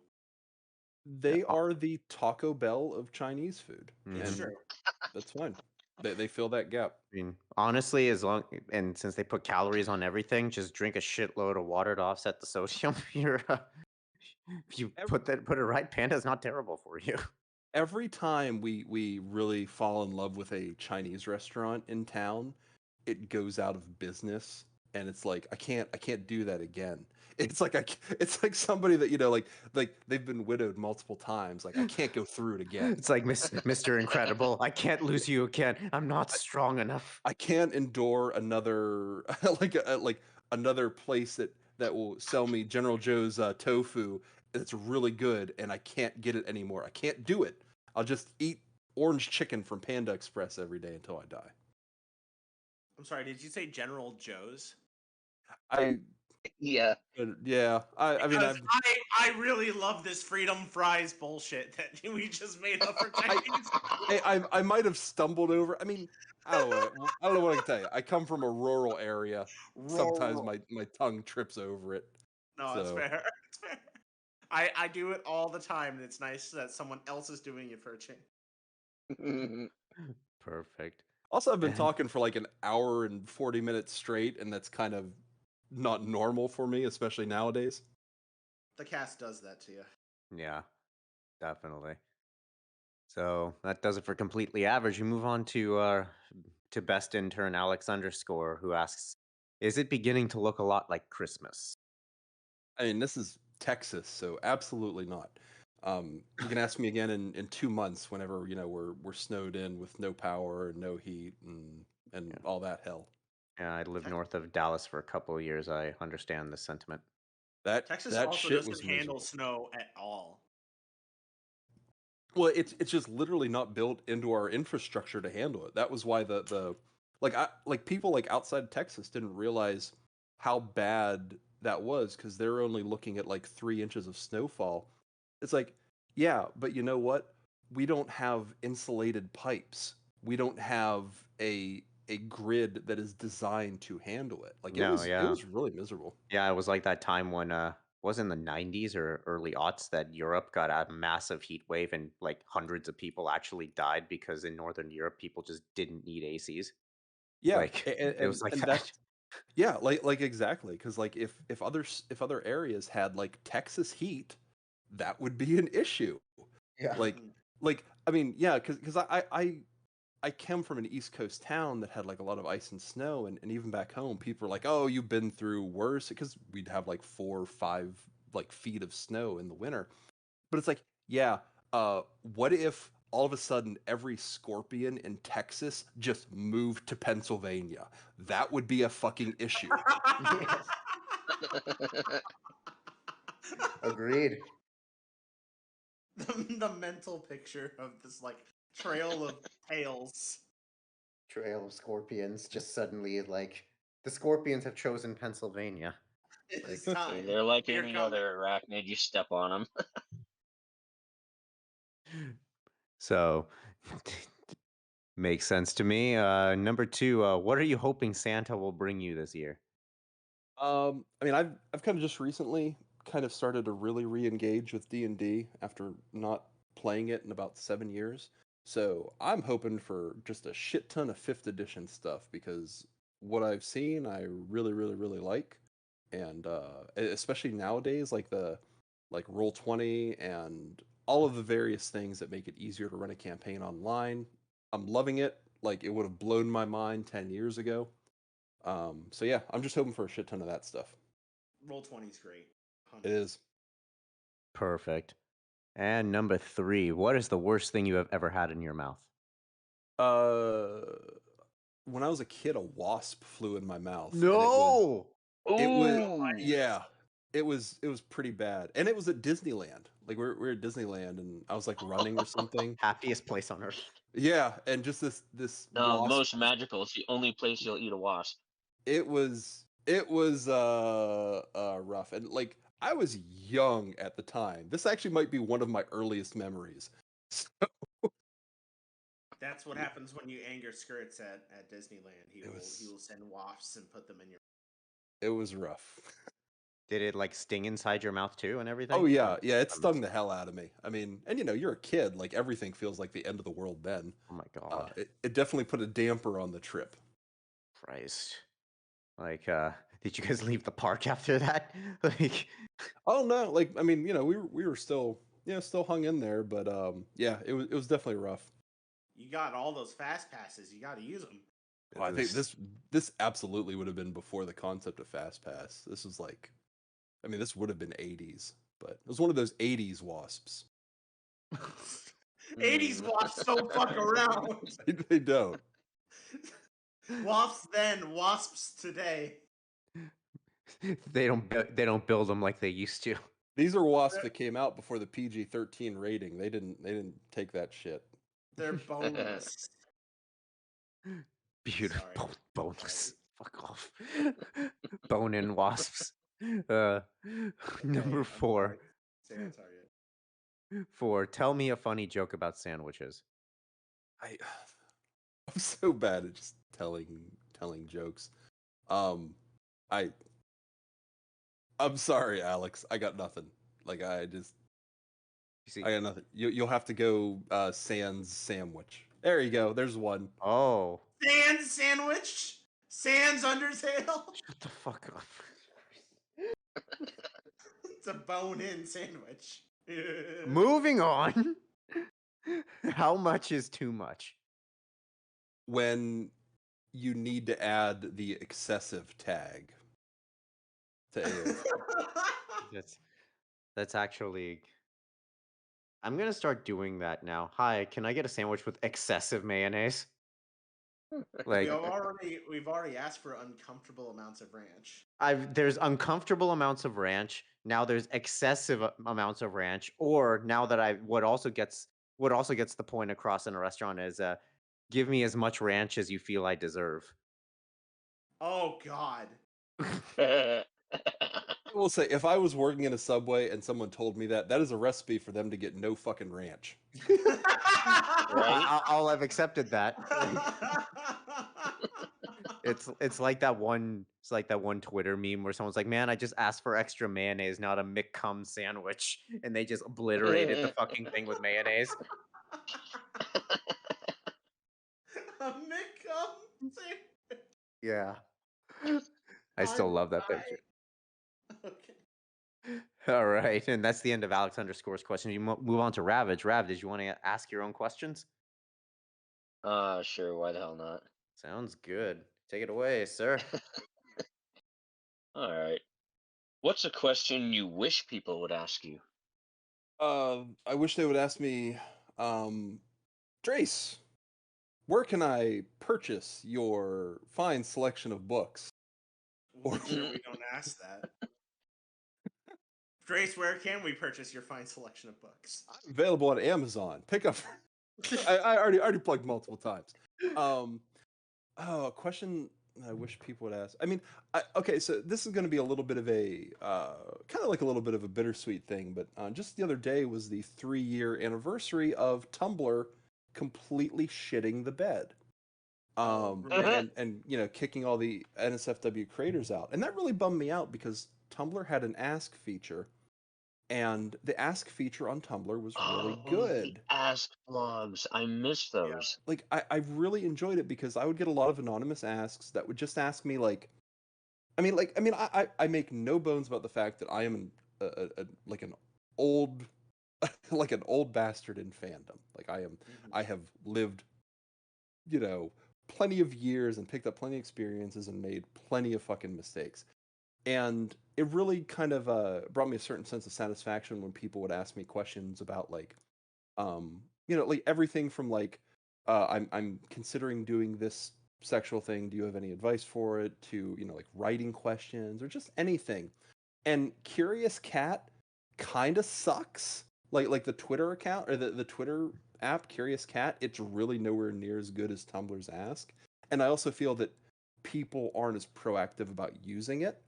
They are the Taco Bell of Chinese food, It's Mhm. and true. that's fine. They fill that gap. I mean, honestly, since they put calories on everything, just drink a shitload of water to offset the sodium. If you put it right, Panda's not terrible for you. Every time we really fall in love with a Chinese restaurant in town, it goes out of business, and it's like I can't do that again. It's like it's like somebody that like they've been widowed multiple times. Like I can't go through it again. It's like Mr. Incredible. I can't lose you again. I'm not strong enough. I can't endure another like another place that will sell me General Joe's tofu that's really good, and I can't get it anymore. I can't do it. I'll just eat orange chicken from Panda Express every day until I die. I'm sorry, did you say General Joe's? I Yeah. yeah. I mean Because I really love this freedom fries bullshit that we just made up for Chinese. I might have stumbled over. I mean, I don't know what I can tell you. I come from a rural area. Sometimes Rural. my tongue trips over it. No, that's So fair. It's fair. I do it all the time, and it's nice that someone else is doing it for a change. Perfect. also, I've been And talking for like an hour and 40 minutes straight, and that's kind of not normal for me, especially nowadays. The cast does that to you. yeah, definitely. So that does it for completely average. We move on to best intern Alex underscore who asks, "Is it beginning to look a lot like Christmas?" I mean, this is Texas, so absolutely not. You can ask me again in 2 months whenever we're snowed in with no power and no heat and Yeah. all that hell. Yeah, I lived north of Dallas for a couple of years. I understand the sentiment. Texas That also shit doesn't was handle miserable. snow at all. Well, it's just literally not built into our infrastructure to handle it. That was why the like people like outside Texas didn't realize how bad that was because they're only looking at like 3 inches of snowfall. It's like, yeah, but you know what? We don't have insulated pipes. We don't have a grid that is designed to handle it. Like No, it yeah. was really miserable. Yeah, it was like that time when was in the 90s or early aughts that Europe got a massive heat wave and like hundreds of people actually died because in Northern Europe people just didn't need ACs. Yeah, Like it was like and that. that's yeah, like exactly, because like if other areas had like Texas heat, that would be an issue. Yeah. Like I mean, yeah, because I came from an East Coast town that had like a lot of ice and snow, and even back home, people were like, "Oh, you've been through worse," because we'd have like 4 or 5 like feet of snow in the winter. But it's like, yeah, what if all of a sudden every scorpion in Texas just moved to Pennsylvania? That would be a fucking issue. Yes. Agreed. the mental picture of this like trail of tails. Trail of scorpions. Just suddenly, like the scorpions have chosen Pennsylvania. It's Like, time. They're like We are any coming. other arachnid. You step on them. so makes sense to me. Number two, what are you hoping Santa will bring you this year? I mean, I've kind of just recently kind of started to really re-engage with D&D after not playing it in about 7 years. So I'm hoping for just a shit ton of 5th edition stuff because what I've seen, I really, really, really like, and especially nowadays, like Roll20 and all of the various things that make it easier to run a campaign online. I'm loving it. Like it would have blown my mind 10 years ago. So yeah, I'm just hoping for a shit ton of that stuff. Roll20 is great. It is. Perfect. And number three, what is the worst thing you have ever had in your mouth? When I was a kid, a wasp flew in my mouth. No. It was Ooh. yeah. It was pretty bad, and it was at Disneyland. Like we're at Disneyland, and I was like running or something. Happiest place on earth. Yeah, and just this wasp. Most magical. It's the only place you'll eat a wasp. It was rough, and like I was young at the time. This actually might be one of my earliest memories. That's what happens when you anger skirts at Disneyland. He It will was- he will send wasps and put them in your. It was rough. Did it like sting inside your mouth too and everything? Oh yeah, yeah, it stung the hell out of me. I mean, and you're a kid, like everything feels like the end of the world then. Oh my god. It definitely put a damper on the trip. Christ. Like, did you guys leave the park after that? Like, Oh no, like I mean, we were still still hung in there, but yeah, it was definitely rough. You got all those fast passes. You got to use them. Well, I think this absolutely would have been before the concept of fast pass. This was like, I mean, this would have been 80s, but it was one of those 80s wasps. 80s wasps don't fuck around. They don't. Wasps then, wasps today. they don't build them like they used to. These are wasps that came out before the PG-13 rating. They didn't take that shit. They're boneless. Beautiful. Sorry. Boneless. Fuck off. Bone-in wasps. Number I'm 4. sorry. Stay on target. 4. Tell me a funny joke about sandwiches. I'm so bad at just telling jokes. I'm sorry, Alex. I got nothing. Like I got nothing. You'll have to go sans sandwich. There you go. There's one. Oh. Sans sandwich? Sans Undertale? Shut the fuck up. It's a bone-in sandwich. Moving on. How much is too much? When you need to add the excessive tag to AOV. That's actually. I'm gonna start doing that now. Hi, can I get a sandwich with excessive mayonnaise? Like we've already asked for uncomfortable amounts of ranch. there's uncomfortable amounts of ranch. Now there's excessive amounts of ranch. Or now that what also gets the point across in a restaurant is give me as much ranch as you feel I deserve. Oh God. I will say, if I was working in a Subway and someone told me that is a recipe for them to get no fucking ranch. Right? I'll have accepted that. It's like that one Twitter meme where someone's like, "Man, I just asked for extra mayonnaise, not a McCum sandwich," and they just obliterated the fucking thing with mayonnaise. A McCum sandwich. Yeah, I still love that picture. Okay. All right, and that's the end of Alex _'s question. You move on to Ravage. Rav, did you want to ask your own questions? Sure. Why the hell not? Sounds good. Take it away, sir. All right. What's a question you wish people would ask you? I wish they would ask me, Drace, where can I purchase your fine selection of books? Sure, we don't ask that. Drace, where can we purchase your fine selection of books? Available on Amazon. Pick up. I already plugged multiple times. A question I wish people would ask. I mean, okay, so this is going to be a little bit of a kind of like a little bit of a bittersweet thing, but just the other day was the 3-year anniversary of Tumblr completely shitting the bed. And kicking all the NSFW creators out, and that really bummed me out because Tumblr had an Ask feature, and the Ask feature on Tumblr was really good. The Ask blogs, I miss those. Like I really enjoyed it because I would get a lot of anonymous asks that would just ask me like, I make no bones about the fact that I am like an old like an old bastard in fandom. Like I have lived, plenty of years and picked up plenty of experiences and made plenty of fucking mistakes. And it really kind of brought me a certain sense of satisfaction when people would ask me questions about like, like everything from like, I'm considering doing this sexual thing. Do you have any advice for it? To like writing questions or just anything. And Curious Cat kind of sucks. Like the Twitter account or the Twitter app, Curious Cat, it's really nowhere near as good as Tumblr's Ask. And I also feel that people aren't as proactive about using it.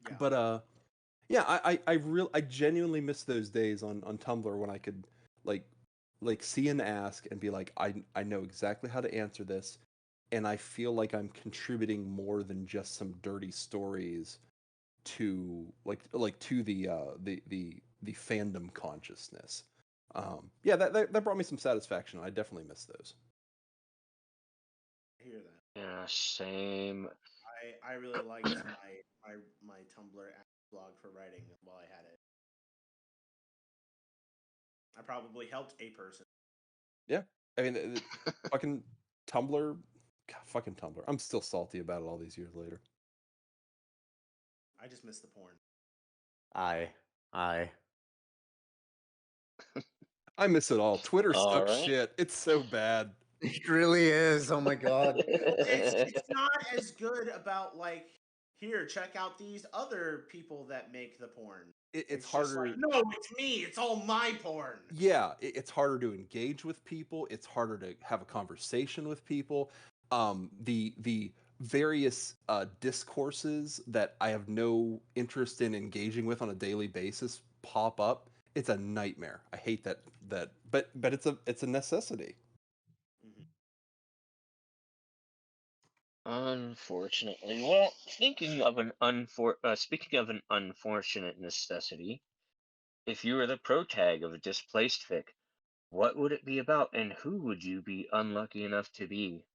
Yeah. But I genuinely miss those days on Tumblr when I could like see an ask and be like, I know exactly how to answer this, and I feel like I'm contributing more than just some dirty stories to to the fandom consciousness. That brought me some satisfaction. I definitely miss those. I hear that. Yeah, same. I really liked my Tumblr blog for writing while I had it. I probably helped a person. Yeah, I mean, fucking Tumblr, God, fucking Tumblr. I'm still salty about it all these years later. I just miss the porn. I I miss it all. Twitter All sucks right. shit. It's so bad. It really is. Oh my god. It's not as good about like, here, check out these other people that make the porn. It's Just harder. like, no, it's me. It's all my porn. Yeah, it's harder to engage with people. It's harder to have a conversation with people. The various discourses that I have no interest in engaging with on a daily basis pop up. It's a nightmare. I hate that. But it's a necessity. Unfortunately, well, speaking of an unfortunate necessity, if you were the protag of a displaced fic, what would it be about, and who would you be unlucky enough to be?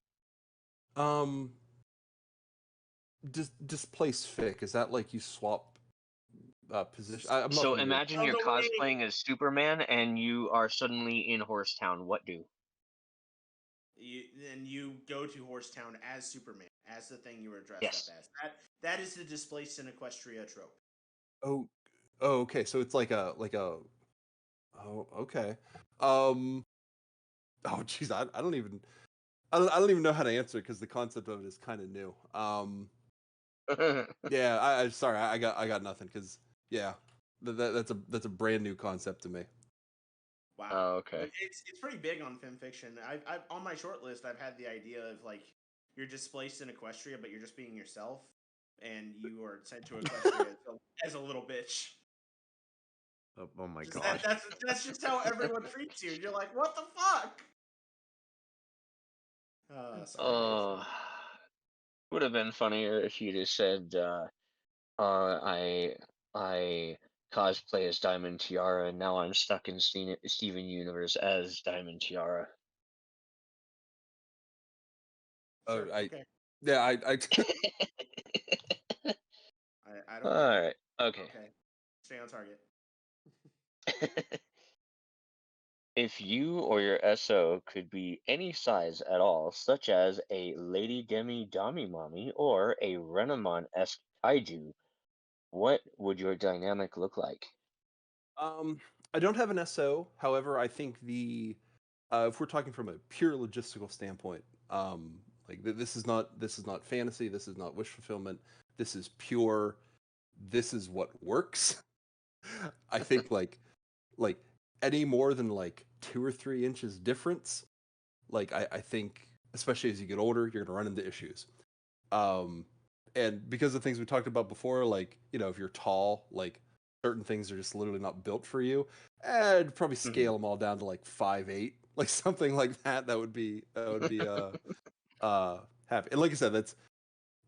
Displace fic, is that like you swap position? I'm not So familiar. imagine you're cosplaying as Superman and you are suddenly in Horsetown. What do? Then you go to Horsetown as Superman, as the thing you were dressed Yes. up as. That is the displaced in Equestria trope. Oh, okay. So it's like a Oh, okay. Oh, jeez, I don't even I don't even know how to answer it because the concept of it is kind of new. Yeah, I sorry, I got nothing because yeah, that's a brand new concept to me. Wow. Oh, okay. It's pretty big on fan fiction. I on my short list, I've had the idea of like you're displaced in Equestria, but you're just being yourself, and you are sent to Equestria as a little bitch. Oh my Just god. that's just how everyone treats you. You're like, what the fuck? Sorry. Would have been funnier if you just said, I cosplay as Diamond Tiara, and now I'm stuck in Steven Universe as Diamond Tiara." Oh, Sure, okay. yeah, I I don't All know. right. Okay. Okay. Stay on target. If you or your SO could be any size at all, such as a Lady Demi Dami Mommy or a Renamon-esque kaiju, what would your dynamic look like? I don't have an SO. However, I think if we're talking from a pure logistical standpoint, like this is not fantasy. This is not wish fulfillment. This is pure. This is what works. I think like any more than like 2 or 3 inches difference, like I think especially as you get older, you're gonna run into issues. Um, and because of things we talked about before, like if you're tall, like certain things are just literally not built for you. I'd probably scale them all down to like 5'8", like something like that. That would be happy. And like I said,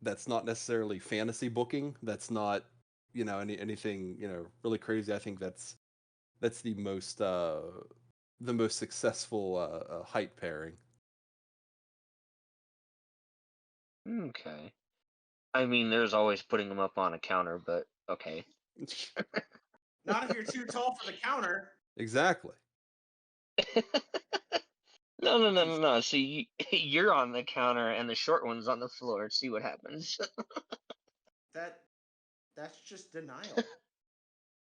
that's not necessarily fantasy booking. That's not anything really crazy. I think that's the most successful height pairing. Okay. I mean, there's always putting them up on a counter, but okay. Not if you're too tall for the counter. Exactly. No. See, you're on the counter and the short one's on the floor. See what happens. That's just denial.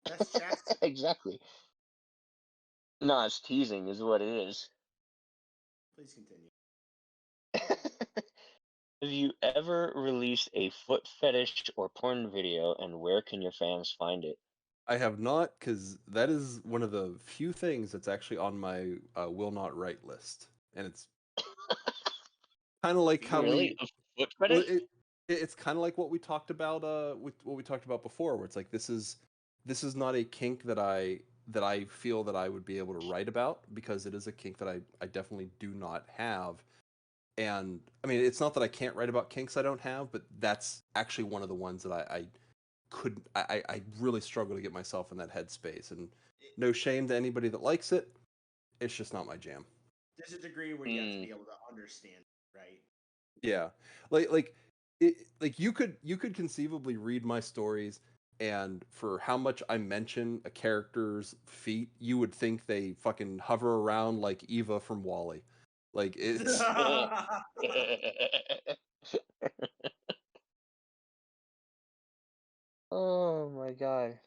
That's chastity. Exactly. No, it's teasing, is what it is. Please continue. Have you ever released a foot fetish or porn video, and where can your fans find it? I have not, because that is one of the few things that's actually on my will not write list, and it's kind of like how Really? A foot well, fetish? it's kind of like what we talked about with what we talked about before, where it's like this is not a kink that I feel that I would be able to write about, because it is a kink that I definitely do not have. And I mean, it's not that I can't write about kinks I don't have, but that's actually one of the ones that I really struggle to get myself in that headspace. And no shame to anybody that likes it, it's just not my jam. There's a degree where you have to be able to understand, right? Yeah, like you could conceivably read my stories, and for how much I mention a character's feet, you would think they fucking hover around like Eva from Wall-E. Like it's Oh my god.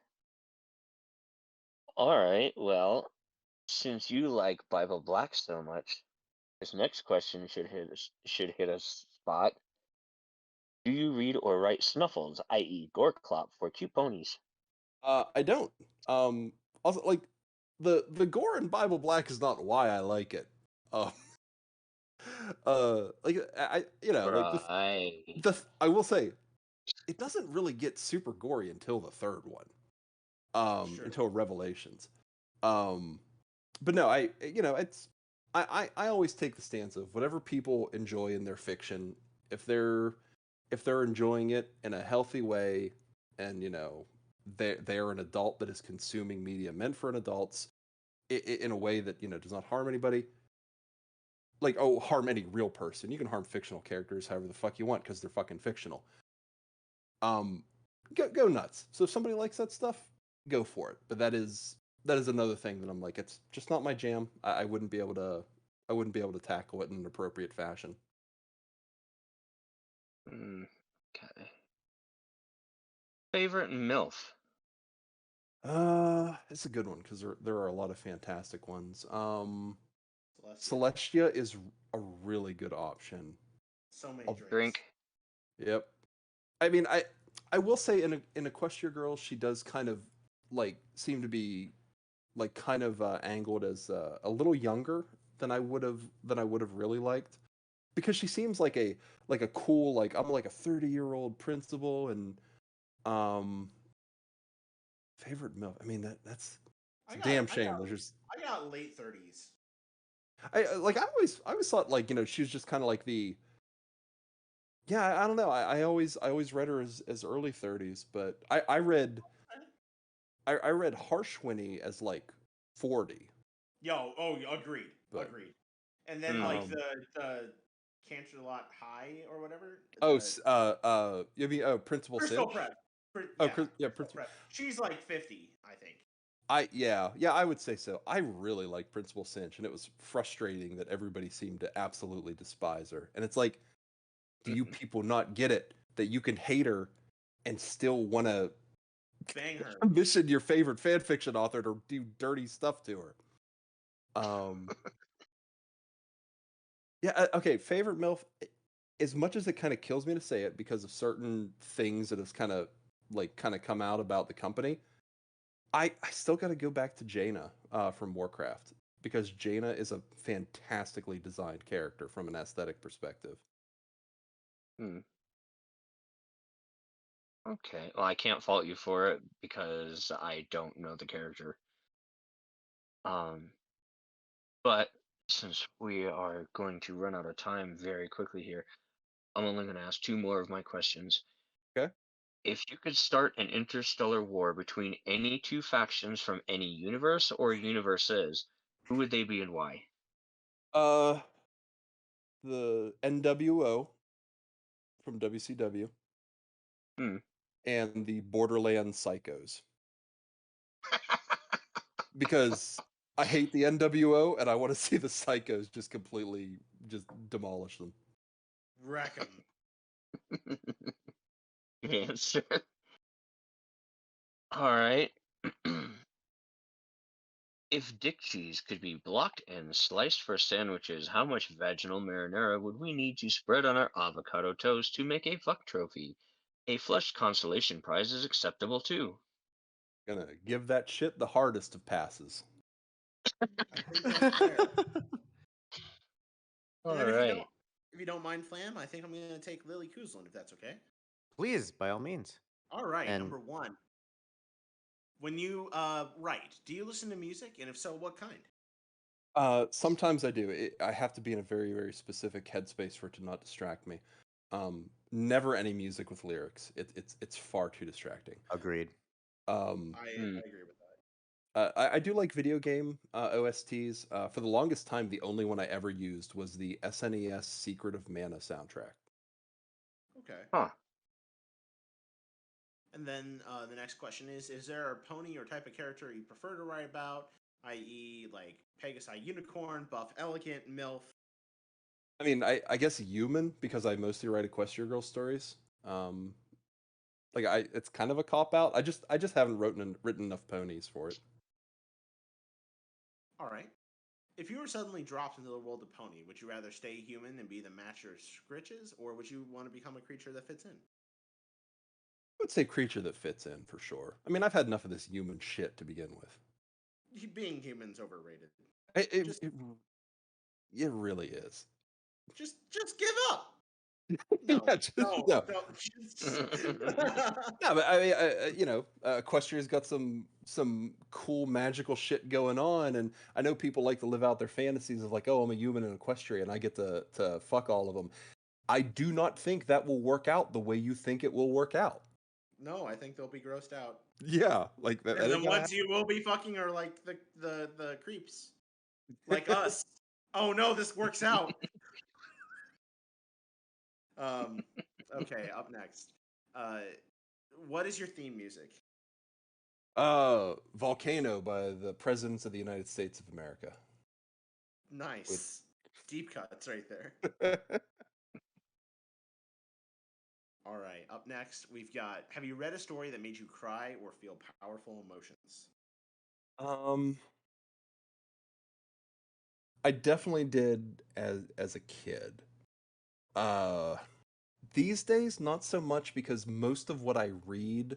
All right, well, since you like Bible Black so much, this next question should hit a spot. Do you read or write snuffles, i.e., gore clop for cute ponies? I don't. Also, like the gore in Bible Black is not why I like it. Uh, like like Right. I will say it doesn't really get super gory until the third one. Sure. Until Revelations. But no, it's I always take the stance of whatever people enjoy in their fiction, if they're enjoying it in a healthy way, and they're an adult that is consuming media meant for an adults, in a way that does not harm anybody. Like, harm any real person. You can harm fictional characters however the fuck you want, because they're fucking fictional. Um, go nuts. So if somebody likes that stuff, go for it. But that is another thing that I'm like, it's just not my jam. I wouldn't be able to tackle it in an appropriate fashion. Okay. Favorite MILF? It's a good one, because there are a lot of fantastic ones. Celestia. Celestia is a really good option. So many I'll drinks. Drink. Yep. I mean, I will say in Equestria Girls, she does kind of like seem to be like kind of angled as a little younger than I would have really liked, because she seems like a cool, like I'm like a 30-year-old principal. And um favorite MILF. I mean, that's a damn shame. There's just I got late 30s. I always thought, like, she was just kind of like the, yeah, I don't know. I always read her as early 30s, but I read Harshwinny as like 40. Agreed. But Agreed. And then like the Canterlot High or whatever. You mean Principal Crystal Cinch? Prep. Yeah, Crystal Prep. She's like 50, I think. I would say so. I really like Principal Cinch, and it was frustrating that everybody seemed to absolutely despise her. And it's like, do you people not get it that you can hate her and still want to Bang her. commission your favorite fan fiction author to do dirty stuff to her? Yeah, okay, favorite MILF. As much as it kind of kills me to say it because of certain things that has kind of come out about the company, I still got to go back to Jaina from Warcraft because Jaina is a fantastically designed character from an aesthetic perspective. Hmm. Okay. Well, I can't fault you for it because I don't know the character. Um, but since we are going to run out of time very quickly here, I'm only going to ask two more of my questions. Okay. If you could start an interstellar war between any two factions from any universe or universes, who would they be and why? Uh, the NWO from WCW Hmm. and the Borderland Psychos because I hate the NWO and I want to see the Psychos just completely just demolish them. Wreck 'em. Good answer. All right. If dick cheese could be blocked and sliced for sandwiches, how much vaginal marinara would we need to spread on our avocado toast to make a fuck trophy? A flushed consolation prize is acceptable too. Gonna give that shit the hardest of passes. I think that's fair. All And then right. if you don't mind, Flam, I think I'm gonna take Lily Kuzlin if that's okay. Please, by all means. All right, And number one. When you write, do you listen to music, and if so, what kind? Sometimes I do. I have to be in a very, very specific headspace for it to not distract me. Never any music with lyrics. It's far too distracting. agreed. I Hmm. agree with that. I do like video game OSTs. For the longest time, the only one I ever used was the SNES Secret of Mana soundtrack. Okay. Huh. And then the next question is there a pony or type of character you prefer to write about, i.e., like Pegasi Unicorn, Buff Elegant, MILF? I mean, I guess human because I mostly write Equestria Girl stories. It's kind of a cop out. I just haven't written enough ponies for it. All right. If you were suddenly dropped into the world of Pony, would you rather stay human and be the matcher of Scritches, or would you want to become a creature that fits in? I would say creature that fits in for sure. I mean, I've had enough of this human shit to begin with. Being human's overrated. It it, Just it, it really is. just give up. No, Yeah, just, no, no. no. No, but I mean, Equestria's got some cool magical shit going on, and I know people like to live out their fantasies of like, oh, I'm a human in Equestria, and I get to fuck all of them. I do not think that will work out the way you think it will work out. No, I think they'll be grossed out. Yeah, like that. And That the ain't gonna ones you will be fucking are like the creeps, like us. Oh no, this works out. Um, okay, up next. Uh, what is your theme music? Volcano by the Presidents of the United States of America. Nice. Deep cuts right there. All right, up next, we've got have you read a story that made you cry or feel powerful emotions? Um, I definitely did as a kid. Uh, these days, not so much because most of what I read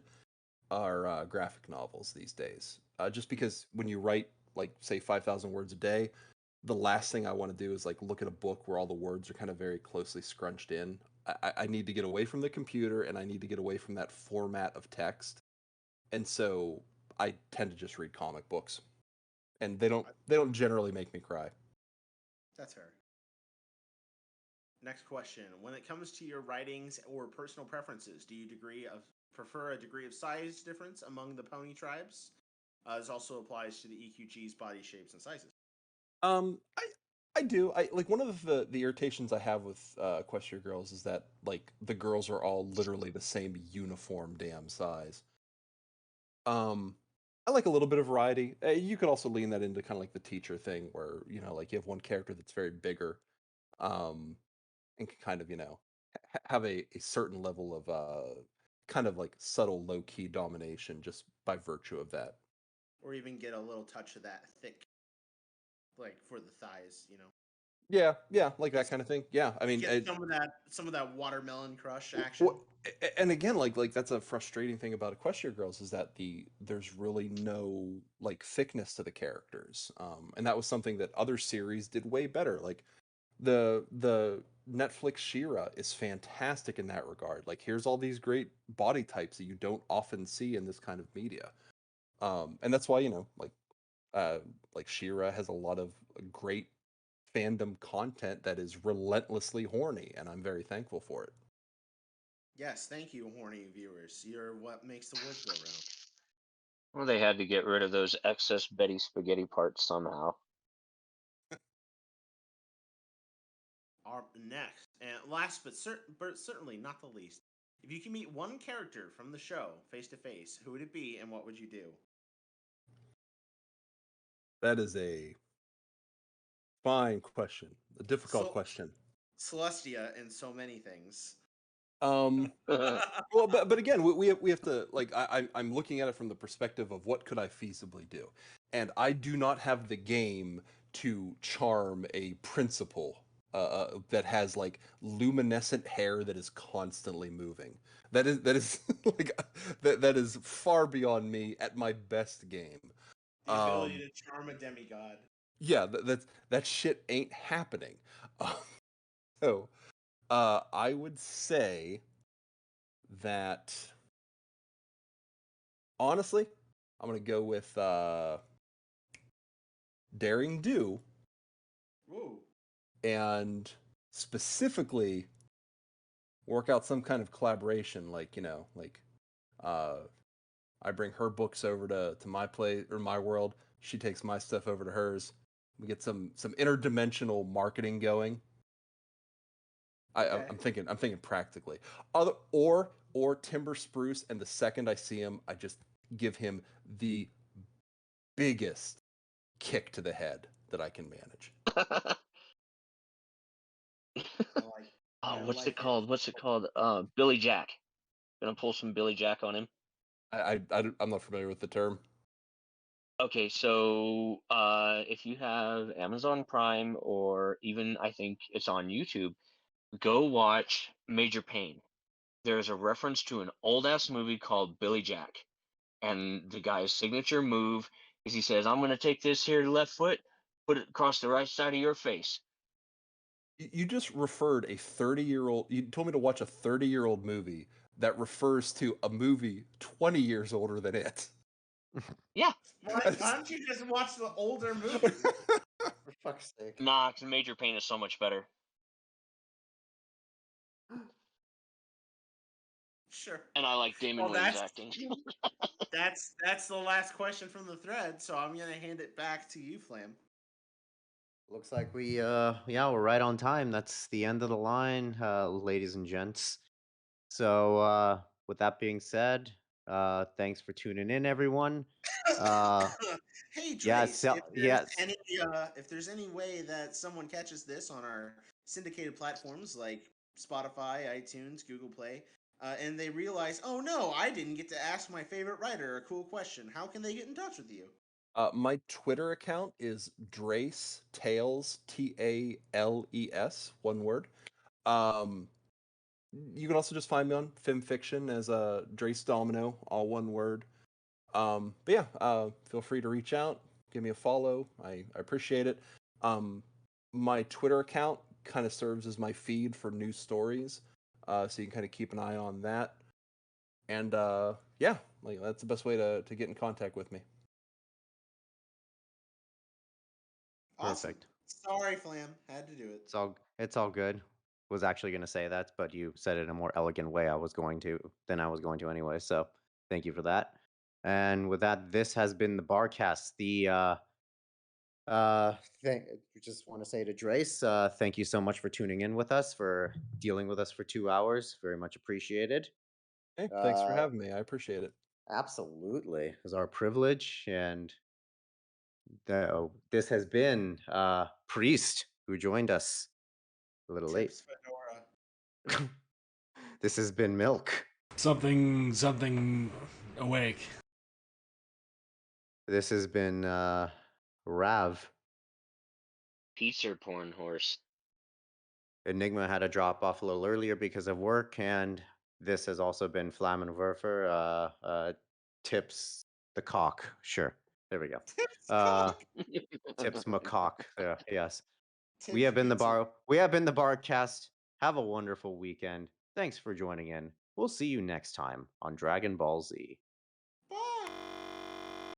are graphic novels these days. Just because when you write like say 5,000 words a day, the last thing I want to do is like look at a book where all the words are kind of very closely scrunched in. I need to get away from the computer and I need to get away from that format of text. And so I tend to just read comic books, and they don't generally make me cry. That's fair. Next question. When it comes to your writings or personal preferences, do you prefer a degree of size difference among the pony tribes? This also applies to the EQG's body shapes and sizes. I do. I like one of the irritations I have with Equestria Girls is that like the girls are all literally the same uniform damn size. Um, I like a little bit of variety. You could also lean that into kind of like the teacher thing, where like you have one character that's very bigger, um, and can kind of have a certain level of kind of like subtle low key domination just by virtue of that. Or even get a little touch of that thick, like for the thighs, Yeah, like that kind of thing. Yeah, I mean, Get some of that watermelon crush action. and again, like that's a frustrating thing about Equestria Girls is that there's really no like thickness to the characters, and that was something that other series did way better. Like the Netflix She-Ra is fantastic in that regard. Like, here's all these great body types that you don't often see in this kind of media, and that's why like She-Ra has a lot of great fandom content that is relentlessly horny, and I'm very thankful for it. Yes, thank you, horny viewers. You're what makes the world go round. Well, they had to get rid of those excess Betty Spaghetti parts somehow. Our next and last, but certainly not the least, if you can meet one character from the show face to face, who would it be, and what would you do? That is a fine question, a difficult So, question. Celestia in so many things. Well, but again, we have to like I'm looking at it from the perspective of what could I feasibly do, and I do not have the game to charm a principal that has like luminescent hair that is constantly moving. That is like that is far beyond me at my best game. The ability to charm a demigod. Yeah, that shit ain't happening. So, I would say that honestly, I'm gonna go with Daring Do, Ooh. and specifically work out some kind of collaboration. Like uh, I bring her books over to my place or my world. She takes my stuff over to hers. We get some interdimensional marketing going. Okay. I'm thinking practically. Or Timber Spruce, and the second I see him, I just give him the biggest kick to the head that I can manage. What's it called? Billy Jack. Gonna pull some Billy Jack on him. I'm not familiar with the term. Okay, so if you have Amazon Prime, or even I think it's on YouTube, go watch Major Payne. There's a reference to an old ass movie called Billy Jack, and the guy's signature move is he says, "I'm gonna take this here left foot, put it across the right side of your face." You just referred a 30-year-old. You told me to watch a 30-year-old movie that refers to a movie 20 years older than it. Yeah. Why don't you just watch the older movie? For fuck's sake. Nah, 'cause Major Payne is so much better. Sure. And I like Damon Well, Wayans acting. that's the last question from the thread, so I'm gonna hand it back to you, Flam. Looks like we're right on time. That's the end of the line, ladies and gents. So with that being said, thanks for tuning in, everyone. Hey, Yeah, Drace, so, yeah, if there's any way that someone catches this on our syndicated platforms like Spotify, iTunes, Google Play, and they realize, oh no, I didn't get to ask my favorite writer a cool question, how can they get in touch with you? My Twitter account is Drace Tales, Tales, one word. You can also just find me on FimFiction as Drace Domino, all one word. But yeah, feel free to reach out, give me a follow. I appreciate it. My Twitter account kind of serves as my feed for news stories, so you can kind of keep an eye on that. And yeah, like that's the best way to get in contact with me. Awesome. perfect. Sorry, Flam, had to do it. It's all good. Was actually going to say that, but you said it in a more elegant way. I was going to anyway. So thank you for that. And with that, this has been the Barcast. Just want to say to Drace, thank you so much for tuning in with us, for dealing with us for 2 hours. Very much appreciated. Hey, thanks for having me. I appreciate it. Absolutely, it was our privilege, and this has been Priest, who joined us a little late. Tips Fedora. This has been Milk. Something awake. This has been Rav. Pizza porn horse. Enigma had to drop off a little earlier because of work, and this has also been Flammenwerfer. Tips the cock. Sure, there we go. Tips macaque. Yes. We Tips have been the pizza. We have been the Barcast. Have a wonderful weekend. Thanks for joining in. We'll see you next time on Dragon Ball Z.